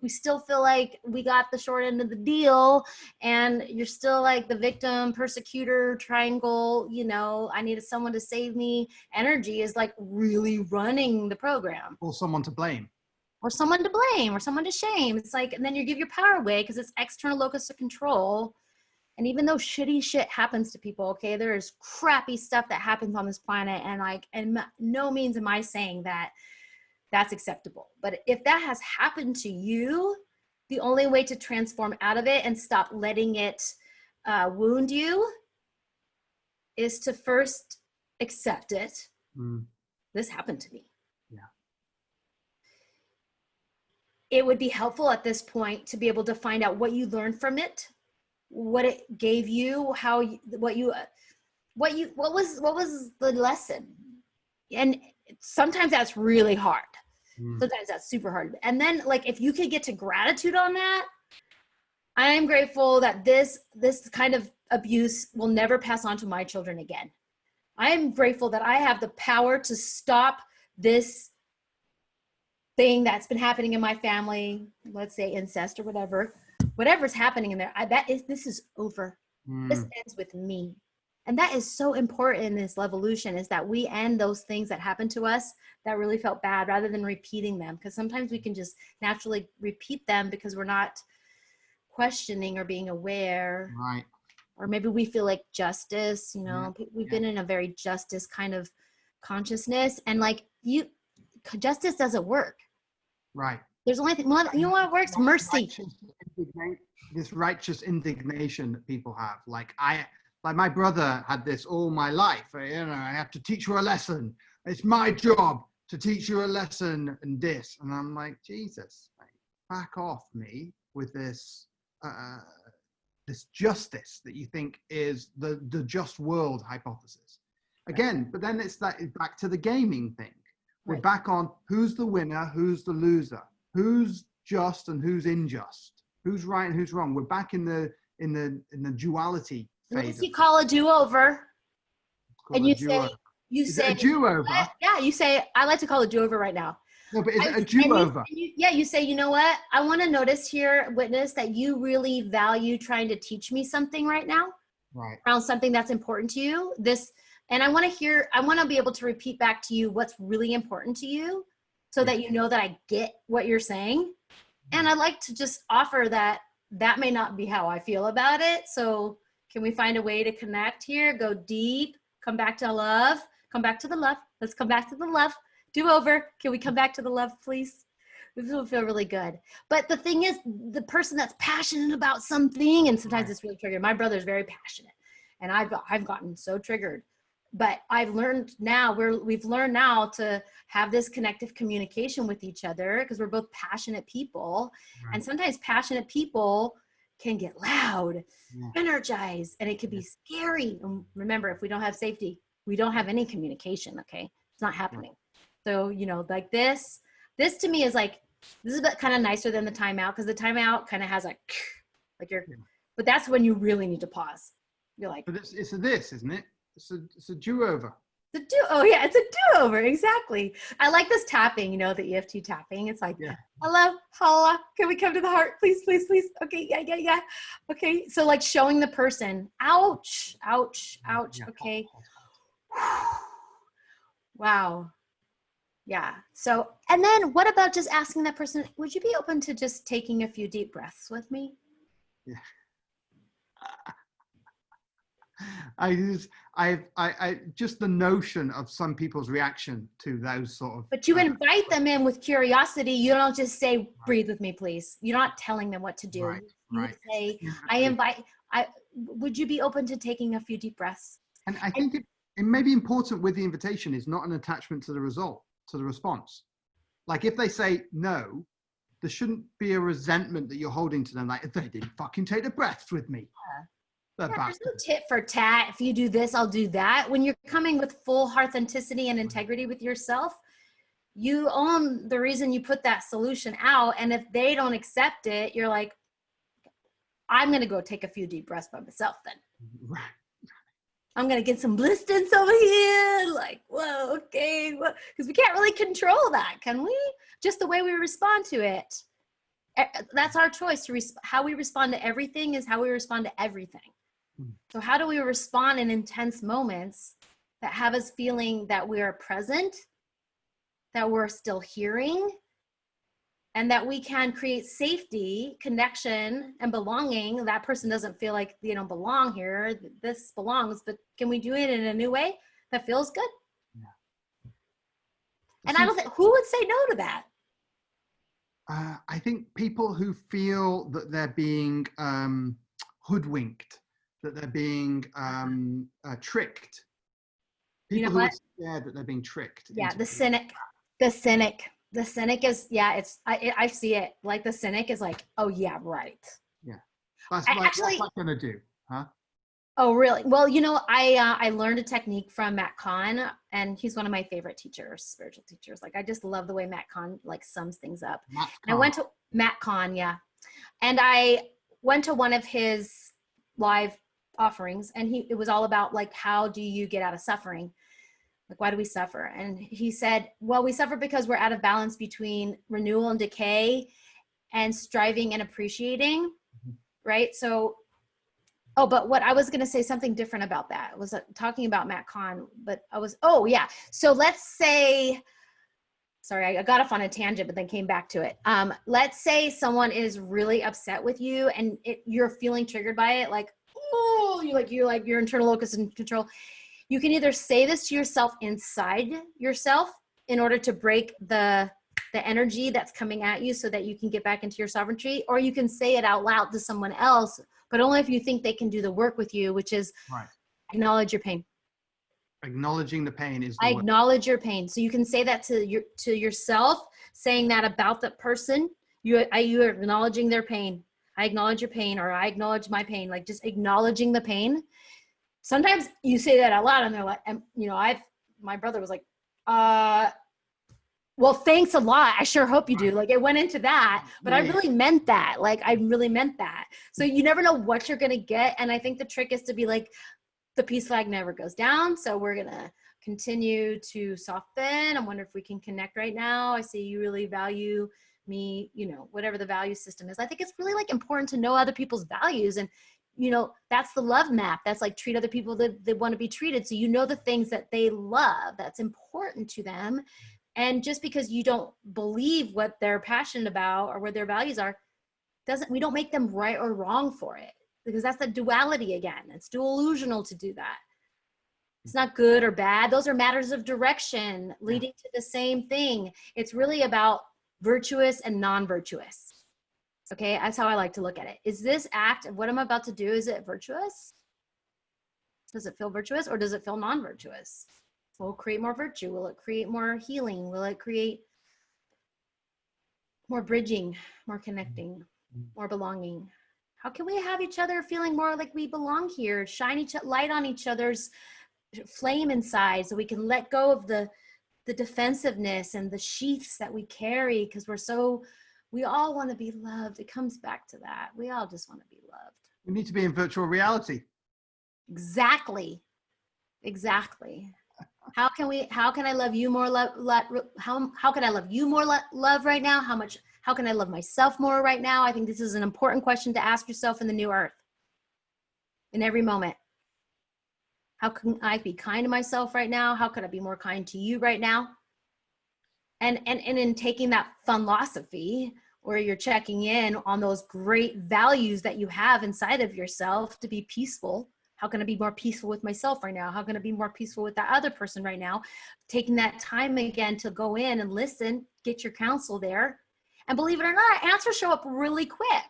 we still feel like we got the short end of the deal, and you're still like the victim, persecutor, triangle, you know, I needed someone to save me. Energy is like really running the program. Or someone to blame. Or someone to blame, or someone to shame. It's like, and then you give your power away because it's external locus of control. And even though shitty shit happens to people, okay, there's crappy stuff that happens on this planet, and like, and no means am I saying that that's acceptable. But if that has happened to you, the only way to transform out of it and stop letting it wound you is to first accept it. This happened to me. It would be helpful at this point to be able to find out what you learned from it, what it gave you, what was the lesson. And sometimes that's really hard. Mm. Sometimes that's super hard. And then like, if you could get to gratitude on that, I am grateful that this kind of abuse will never pass on to my children again. I am grateful that I have the power to stop this thing that's been happening in my family, let's say incest or whatever's happening in there. This is over. This ends with me. And that is so important in this evolution, is that we end those things that happened to us that really felt bad, rather than repeating them. Because sometimes we can just naturally repeat them because we're not questioning or being aware. Right. Or maybe we feel like justice, you know, we've been in a very justice kind of consciousness, and like justice doesn't work. Right. There's only thing, you know what works? Mercy. This righteous indignation that people have. Like my brother had this all my life. You know, I have to teach you a lesson. It's my job to teach you a lesson and this. And I'm like, Jesus, back off me with this this justice that you think is the just world hypothesis. Again, but then it's back to the gaming thing. We're back on who's the winner, who's the loser, who's just and who's unjust, who's right and who's wrong. We're back in the duality phase. You call a do-over, and you say a do-over? Yeah, you say, I like to call a do-over right now. No, but is it a do-over? You say, you know what? I want to witness that you really value trying to teach me something right now. Right. Around something that's important to you. And I want to be able to repeat back to you what's really important to you, so that you know that I get what you're saying. And I like to just offer that may not be how I feel about it. So can we find a way to connect here? Go deep, come back to love, come back to the love. Let's come back to the love. Do over. Can we come back to the love, please? This will feel really good. But the thing is, the person that's passionate about something, and sometimes it's really triggered. My brother's very passionate, and I've gotten so triggered. But I've learned now, we've learned now to have this connective communication with each other, because we're both passionate people. Right. And sometimes passionate people can get loud, energized, and it can be scary. And remember, if we don't have safety, we don't have any communication, okay? It's not happening. Right. So, you know, like this to me is like, this is kind of nicer than the timeout, because the timeout kind of has like but that's when you really need to pause. You're like, but it's this, isn't it? It's a do-over. Oh yeah, it's a do-over, exactly. I like this tapping, you know, the EFT tapping. It's like, hello, holla, can we come to the heart, please, please, please? Okay, yeah. Okay, so like showing the person, ouch, okay. Wow. Yeah. So, and then what about just asking that person, would you be open to just taking a few deep breaths with me? Yeah. I just the notion of some people's reaction to those sort of. But you invite them in with curiosity. You don't just say, breathe with me, please. You're not telling them what to do. You say, would you be open to taking a few deep breaths? And I think it may be important with the invitation is not an attachment to the result, to the response. Like if they say no, there shouldn't be a resentment that you're holding to them. Like, they didn't fucking take the breaths with me. There's no tit for tat. If you do this, I'll do that. When you're coming with full authenticity and integrity with yourself, you own the reason you put that solution out. And if they don't accept it, you're like, I'm going to go take a few deep breaths by myself then. Right. I'm going to get some blistance over here. Like, whoa, okay. Because we can't really control that, can we? Just the way we respond to it. That's our choice. How we respond to everything is how we respond to everything. So how do we respond in intense moments that have us feeling that we are present, that we're still hearing, and that we can create safety, connection, and belonging? That person doesn't feel like they don't belong here. This belongs, but can we do it in a new way that feels good? Yeah. And I don't think, who would say no to that? I think people who feel that they're being hoodwinked, that they're being tricked. People who are scared that they're being tricked. Yeah, the cynic is, I see it. Like the cynic is like, oh yeah, right. Yeah. What's that going to do? Huh? Oh, really? Well, you know, I learned a technique from Matt Kahn, and he's one of my favorite teachers, spiritual teachers. Like, I just love the way Matt Kahn like sums things up. Matt And I Kahn. went to Matt Kahn, yeah, and I went to one of his live offerings, and it was all about like, how do you get out of suffering? Like, why do we suffer? And he said, well, we suffer because we're out of balance between renewal and decay, and striving and appreciating, right? So, oh, but what I was going to say something different about that was talking about Matt Kahn, but oh yeah. So let's say, sorry, I got off on a tangent, but then came back to it. Let's say someone is really upset with you and you're feeling triggered by it. Like, oh, you're like your internal locus of control. You can either say this to yourself inside yourself in order to break the energy that's coming at you so that you can get back into your sovereignty, or you can say it out loud to someone else, but only if you think they can do the work with you, which is Right. Acknowledge your pain. Acknowledging the pain is the I word. acknowledge your pain. So you can say that to yourself, saying that about that person. You are acknowledging their pain. I acknowledge your pain, or I acknowledge my pain. Like, just acknowledging the pain. Sometimes you say that out loud and they're like, and, you know, my brother was like, well, thanks a lot. I sure hope you do. Like, it went into that, but I really meant that. Like, I really meant that. So you never know what you're going to get. And I think the trick is to be like, the peace flag never goes down. So we're going to continue to soften. I wonder if we can connect right now. I see you really value me, you know, whatever the value system is. I think it's really like important to know other people's values. And, you know, that's the love map. That's like, treat other people that they want to be treated. So you know the things that they love, that's important to them. And just because you don't believe what they're passionate about or what their values are, we don't make them right or wrong for it, because that's the duality again. It's delusional to do that. It's not good or bad. Those are matters of direction leading to the same thing. It's really about virtuous and non-virtuous. Okay, that's how I like to look at it. Is this act of what I'm about to do, is it virtuous? Does it feel virtuous, or does it feel non-virtuous? Will it create more virtue? Will it create more healing? Will it create more bridging, more connecting, more belonging? How can we have each other feeling more like we belong here? Shine light on each other's flame inside, so we can let go of the defensiveness and the sheaths that we carry, because we all want to be loved. It comes back to that. We all just want to be loved. We need to be in virtual reality. Exactly. How can I love you more? How can I love you more love right now? How can I love myself more right now? I think this is an important question to ask yourself in the new earth, in every moment. How can I be kind to myself right now? How could I be more kind to you right now? And in taking that philosophy, where you're checking in on those great values that you have inside of yourself to be peaceful. How can I be more peaceful with myself right now? How can I be more peaceful with that other person right now? Taking that time again to go in and listen, get your counsel there. And believe it or not, answers show up really quick.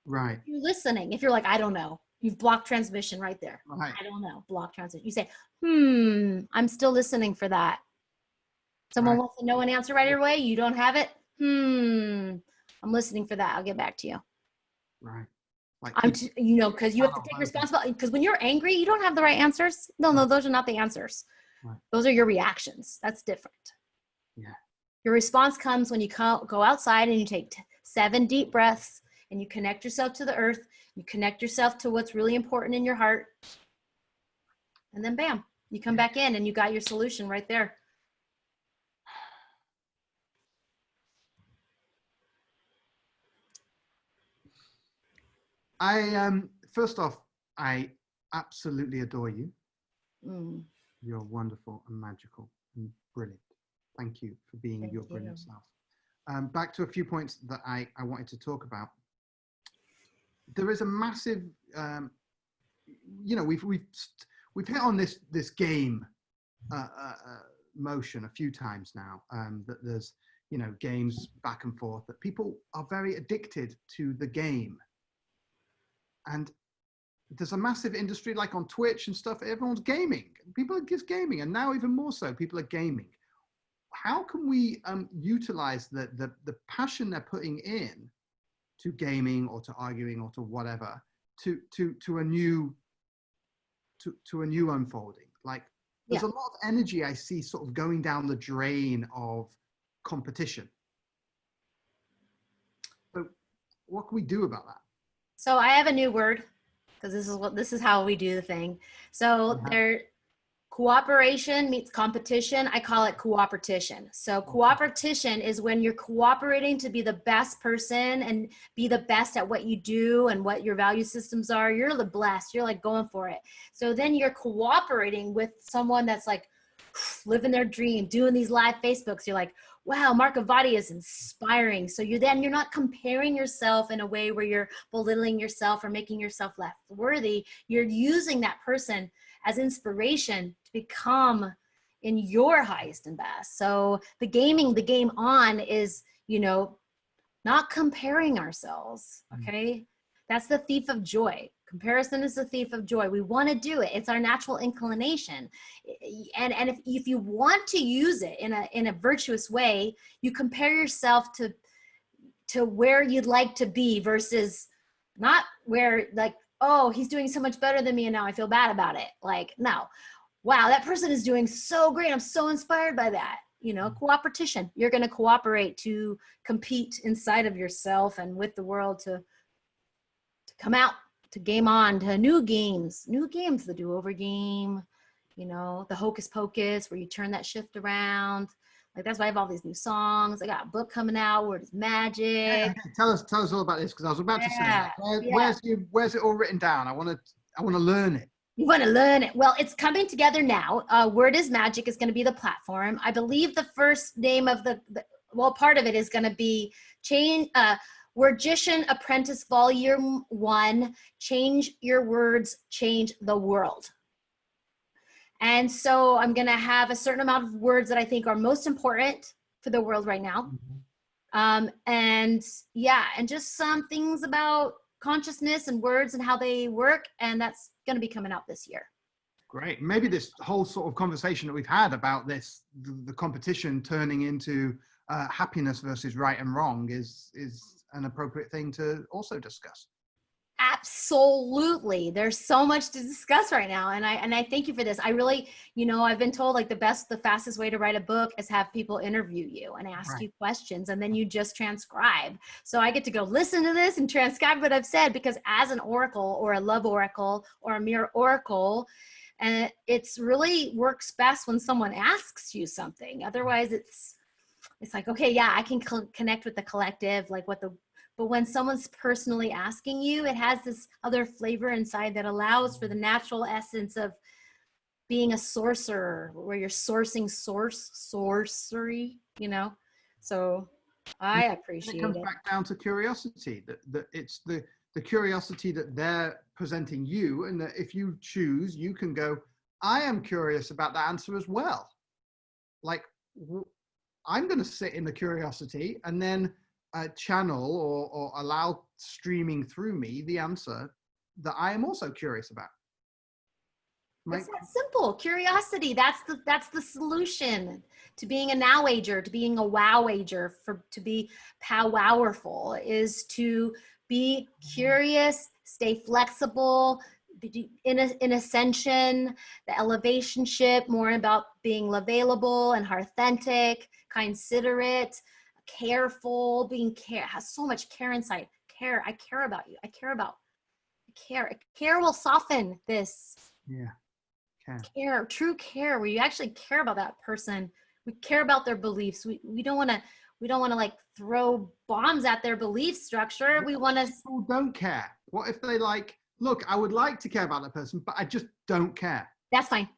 Right. You're listening. If you're like, I don't know, you've blocked transmission right there. Right. I don't know, block transmission. You say, I'm still listening for that. Someone wants to know an answer right away. You don't have it. I'm listening for that. I'll get back to you. Right. Like, because you have to take responsibility. Because when you're angry, you don't have the right answers. No, those are not the answers. Right. Those are your reactions. That's different. Yeah. Your response comes when you go outside and you take 7 deep breaths and you connect yourself to the earth. You connect yourself to what's really important in your heart. And then bam, you come back in and you got your solution right there. First off, I absolutely adore you. You're wonderful and magical and brilliant. Thank you for being your brilliant self. Back to a few points that I wanted to talk about. There is a massive, we've hit on this game motion a few times now. That there's games back and forth, that people are very addicted to the game. And there's a massive industry, like on Twitch and stuff, everyone's gaming. People are just gaming, and now even more so, people are gaming. How can we utilize the passion they're putting in to gaming or to arguing or to whatever, to a new to a new unfolding. Like there's a lot of energy I see sort of going down the drain of competition. So what can we do about that? So I have a new word, because this is how we do the thing. So cooperation meets competition. I call it cooperation. So cooperation is when you're cooperating to be the best person and be the best at what you do and what your value systems are. You're the blessed. You're like going for it. So then you're cooperating with someone that's like living their dream, doing these live Facebooks. You're like, wow, Michaelah Ivie is inspiring. So you're not comparing yourself in a way where you're belittling yourself or making yourself less worthy. You're using that person as inspiration to become in your highest and best. So the game on is, not comparing ourselves. Okay. That's the thief of joy. Comparison is the thief of joy. We want to do it. It's our natural inclination. And if you want to use it in a virtuous way, you compare yourself to where you'd like to be versus not where like, oh, he's doing so much better than me and now I feel bad about it. Like, no, wow, that person is doing so great. I'm so inspired by that. Cooperation. You're going to cooperate to compete inside of yourself and with the world to come out, to game on, to new games, the do-over game, the hocus pocus where you turn that shift around. Like that's why I have all these new songs. I got a book coming out, Word is Magic. Yeah, tell us all about this, because I was about to say, where's it all written down? I want to learn it. You want to learn it. Well, it's coming together now. Word is Magic is going to be the platform. I believe the first name of part of it is going to be Wordgician Apprentice Volume 1, Change Your Words, Change the World. And so I'm going to have a certain amount of words that I think are most important for the world right now. And just some things about consciousness and words and how they work. And that's going to be coming out this year. Great. Maybe this whole sort of conversation that we've had about this, the competition turning into happiness versus right and wrong is an appropriate thing to also discuss. Absolutely. There's so much to discuss right now. And I thank you for this. I really, I've been told like the fastest way to write a book is have people interview you and ask you questions, and then you just transcribe. So I get to go listen to this and transcribe what I've said, because as an oracle or a love oracle or a mirror oracle, and it's really works best when someone asks you something. Otherwise it's like, okay, yeah, I can connect with the collective, like but when someone's personally asking you, it has this other flavor inside that allows for the natural essence of being a sorcerer, where you're sourcing sorcery, So I appreciate it. It comes back down to curiosity, that it's the curiosity that they're presenting you, and that if you choose, you can go, I am curious about that answer as well. Like, I'm going to sit in the curiosity and then channel or allow streaming through me the answer that I am also curious about. It's that simple. Curiosity. That's the solution to being a now ager, to being a wow ager, to be powWORDful, is to be curious, stay flexible, in ascension, the elevation ship, more about being available and authentic, considerate, careful, has so much care inside. Care. I care about you. I care about care. Care will soften this. Yeah. Care, true care, where you actually care about that person. We care about their beliefs. We don't want to like throw bombs at their belief structure. We want to. People don't care. What if they like, look, I would like to care about that person, but I just don't care. That's fine.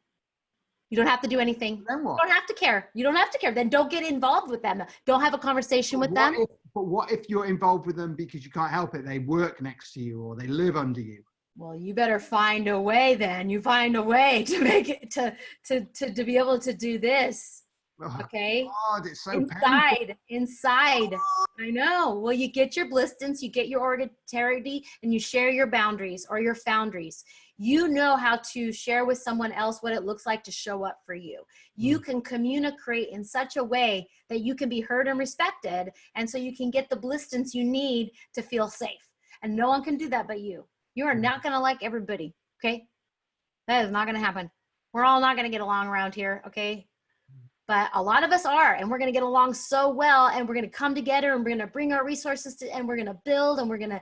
You don't have to do anything. Then what? You don't have to care. You don't have to care. Then don't get involved with them. Don't have a conversation with them. But what if you're involved with them because you can't help it? They work next to you or they live under you. Well, you better find a way then. You find a way to make it, to be able to do this. Okay? God, it's so painful. Inside. I know. Well, you get your blistance, you get your orientarity, and you share your boundaries or your foundries. You know how to share with someone else what it looks like to show up for you. You can communicate in such a way that you can be heard and respected, and so you can get the blistance you need to feel safe. And no one can do that but you. You are not going to like everybody, okay? That is not going to happen. We're all not going to get along around here. Okay. But a lot of us are, and we're going to get along so well, and we're going to come together, and we're going to bring our resources to, and we're going to build, and we're going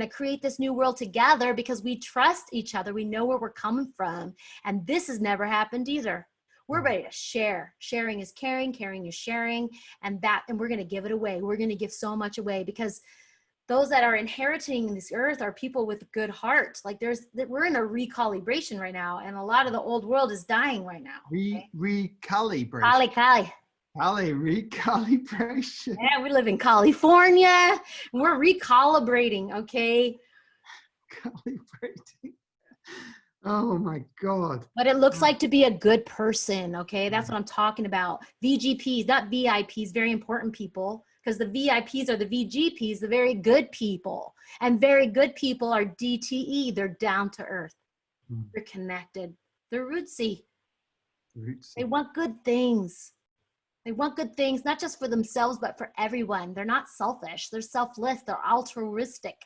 to create this new world together because we trust each other. We know where we're coming from. And this has never happened either. We're ready to share. Sharing is caring, caring is sharing, and we're going to give it away. We're going to give so much away because those that are inheriting this earth are people with good heart. Like we're in a recalibration right now, and a lot of the old world is dying right now. Okay? Recalibration. Recalibration. Yeah, we live in California. We're recalibrating, okay? Calibrating. Oh my God. What it looks like to be a good person, okay? That's what I'm talking about. VGPs, not VIPs, very important people, because the VIPs are the VGPs, the very good people. And very good people are DTE, they're down to earth. They're connected. They're rootsy. They want good things. They want good things, not just for themselves, but for everyone. They're not selfish. They're selfless. They're altruistic.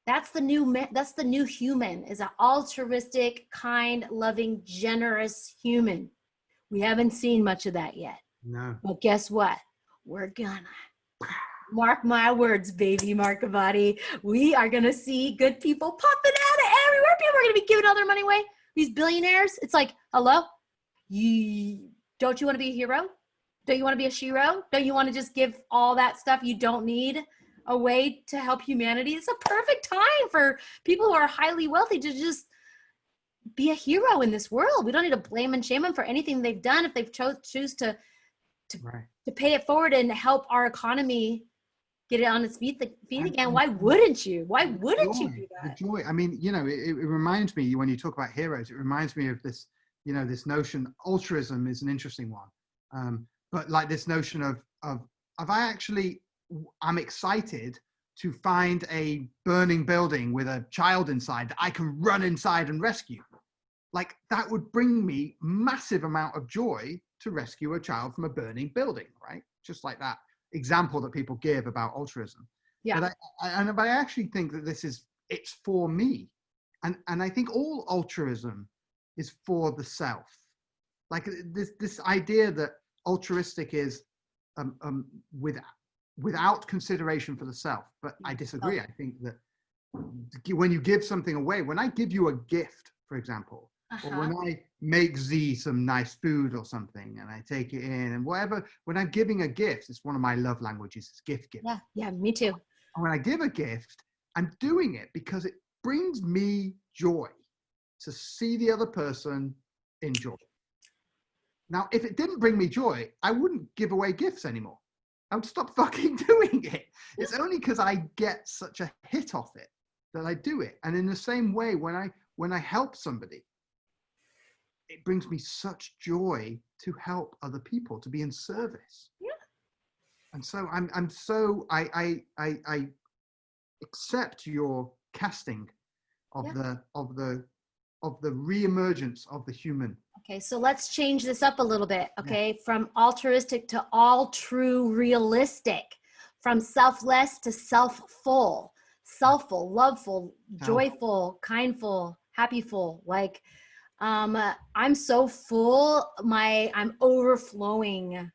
That's the new human, is an altruistic, kind, loving, generous human. We haven't seen much of that yet. No. But guess what? We're gonna. Mark my words, baby, mark a body. We are gonna see good people popping out of everywhere. People are gonna be giving all their money away. These billionaires. It's like, hello? Don't you want to be a hero? Don't you want to be a shero? Don't you want to just give all that stuff you don't need away to help humanity? It's a perfect time for people who are highly wealthy to just be a hero in this world. We don't need to blame and shame them for anything they've done. If they've choose to pay it forward and help our economy get it on its feet again, why wouldn't you? Why wouldn't you do that? The joy. I mean, you know, it reminds me, when you talk about heroes, it reminds me of this, you know, this notion. Altruism is an interesting one, but like this notion of I'm excited to find a burning building with a child inside that I can run inside and rescue. Like that would bring me massive amount of joy to rescue a child from a burning building, right? Just like that example that people give about altruism. Yeah. But I actually think that it's for me. And I think all altruism is for the self. Like this idea that altruistic is without consideration for the self. But I disagree. I think that when you give something away, when I give you a gift, for example, or when I make Z some nice food or something and I take it in and whatever, when I'm giving a gift, it's one of my love languages, it's gift giving. Yeah, me too. And when I give a gift, I'm doing it because it brings me joy to see the other person enjoy. Now, if it didn't bring me joy, I wouldn't give away gifts anymore. I would stop fucking doing it. It's only because I get such a hit off it that I do it. And in the same way, when I help somebody, it brings me such joy to help other people, to be in service. Yeah. And so I accept your casting of the reemergence of the human. Okay, so let's change this up a little bit, okay? From altruistic to all true realistic, from selfless to self-full, loveful, joyful, kindful, happyful. Like, I'm so full, I'm overflowing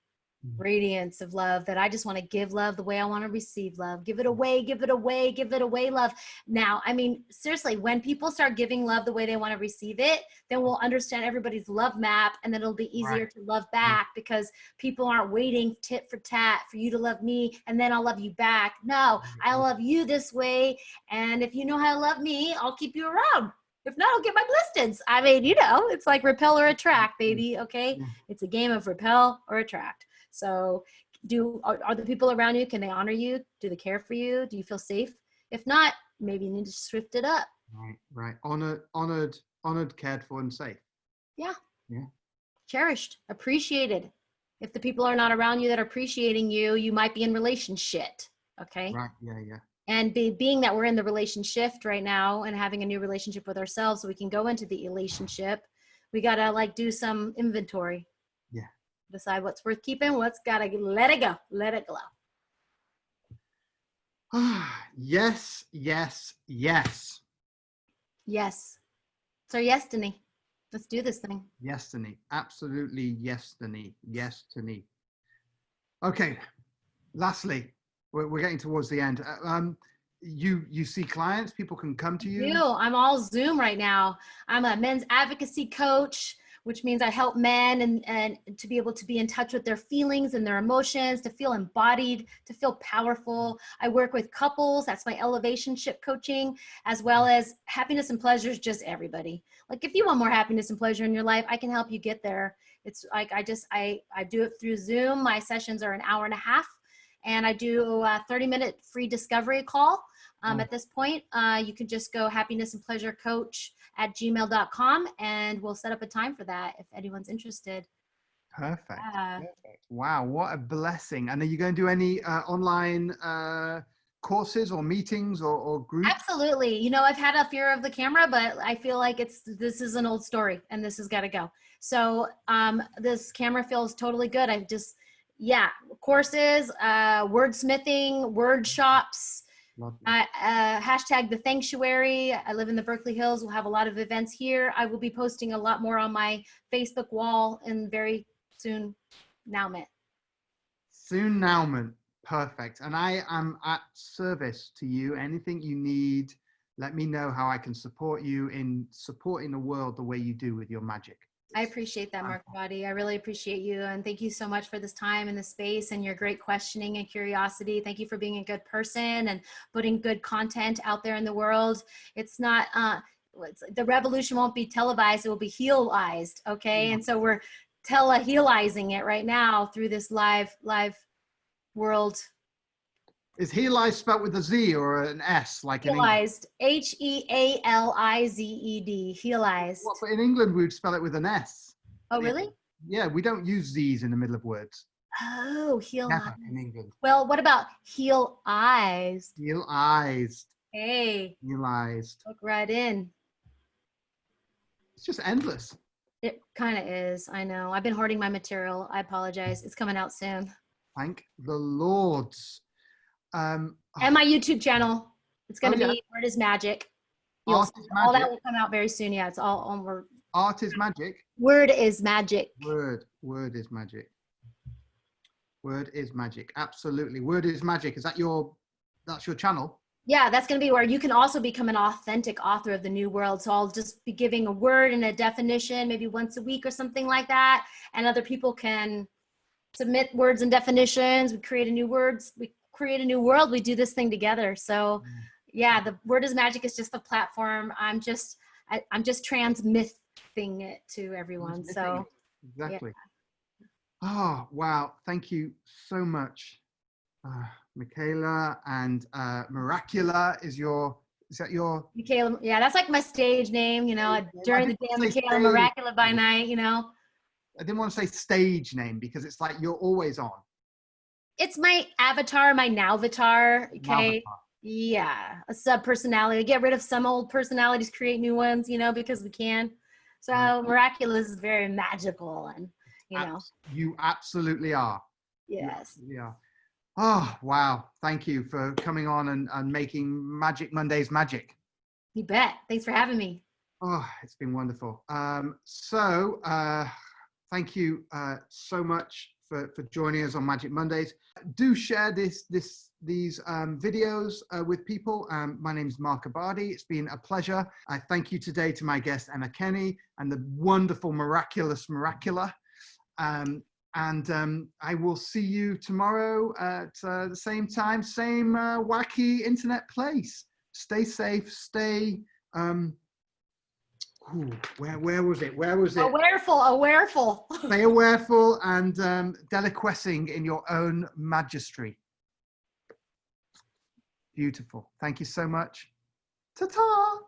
radiance of love that I just want to give love the way I want to receive love. Give it away, give it away, give it away, love. Now, I mean, seriously, when people start giving love the way they want to receive it, then we'll understand everybody's love map, and then it'll be easier to love back because people aren't waiting tit for tat for you to love me and then I'll love you back. No, I love you this way, and if you know how to love me, I'll keep you around. If not, I'll get my blisteds. I mean, you know, it's like repel or attract, baby, okay? It's a game of repel or attract. So are the people around you, can they honor you? Do they care for you? Do you feel safe? If not, maybe you need to shift it up. Right. Honored, cared for, and safe. Yeah. Cherished, appreciated. If the people are not around you that are appreciating you, you might be in relationship, okay? Right, yeah. And being that we're in the relationship right now and having a new relationship with ourselves so we can go into the relationship, we got to like do some inventory. Yeah. Decide what's worth keeping, what's got to let it go. Let it go. Yes. Yes. It's our destiny. Let's do this thing. Destiny. Absolutely destiny. Destiny. Okay. Lastly, we're getting towards the end. You see clients, people can come to you. I'm all Zoom right now. I'm a men's advocacy coach, which means I help men and to be able to be in touch with their feelings and their emotions, to feel embodied, to feel powerful. I work with couples. That's my elevationship coaching, as well as happiness and pleasure is just everybody. Like if you want more happiness and pleasure in your life, I can help you get there. It's like I do it through Zoom. My sessions are an hour and a half, and I do a 30-minute free discovery call. At this point, you can just go happinessandpleasurecoach@gmail.com and we'll set up a time for that if anyone's interested. Perfect. Perfect. Wow, what a blessing. And are you going to do any online courses or meetings or groups? Absolutely. You know, I've had a fear of the camera, but I feel like this is an old story and this has got to go. So this camera feels totally good. Courses, wordsmithing, word shops. Hashtag the Sanctuary. I live in the Berkeley Hills. We'll have a lot of events here. I will be posting a lot more on my Facebook wall in very soon. Soon. Perfect. And I am at service to you. Anything you need, let me know how I can support you in supporting the world the way you do with your magic. I appreciate that, Mark Body. I really appreciate you. And thank you so much for this time and the space and your great questioning and curiosity. Thank you for being a good person and putting good content out there in the world. It's not, the revolution won't be televised. It will be healized. Okay. And so we're telehealizing it right now through this live world. Is healized spelled with a Z or an S? Like healized, Healized, healized. Well, but in England, we would spell it with an S. Oh, really? Yeah, we don't use Z's in the middle of words. Oh, healized. In England. Well, what about healized? Healized. Hey. Healized. Look right in. It's just endless. It kind of is. I know. I've been hoarding my material. I apologize. It's coming out soon. Thank the Lords. And my YouTube channel. It's going to be Word is Magic. Art is Magic. All that will come out very soon. Yeah, it's all on Word. Art is Magic. Word is Magic. Word is Magic. Word is Magic. Absolutely. Word is Magic. Is that that's your channel? Yeah, that's going to be where you can also become an authentic author of the new world. So I'll just be giving a word and a definition maybe once a week or something like that. And other people can submit words and definitions. We create a new words. We create a new world. We do this thing together. So yeah, the Word is Magic is just the platform. I'm just transmitting it to everyone. So exactly. Yeah. Oh, wow. Thank you so much. Michaelah, and Miraculah is that your Michaelah? Yeah, that's like my stage name, you know. During the day, Michaelah, Miraculah by night, you know. I didn't want to say stage name because it's like you're always on. It's my avatar, my now-vatar. Okay. Now-vatar. Yeah, a sub-personality. Get rid of some old personalities, create new ones, you know, because we can. So Miraculah is very magical, and you know. You absolutely are. Yes. Yeah. Oh, wow. Thank you for coming on and making Magic Mondays magic. You bet. Thanks for having me. Oh, it's been wonderful. Thank you so much for joining us on Magic Mondays. Do share these videos with people. My name is Mark Abadi. It's been a pleasure. I thank you today to my guest, Emma Kenny, and the wonderful, miraculous Miraculah. I will see you tomorrow at the same time, same wacky internet place. Stay safe, stay, where was it? Awareful. Stay awareful and deliquescing in your own magistry. Beautiful. Thank you so much. Ta-ta.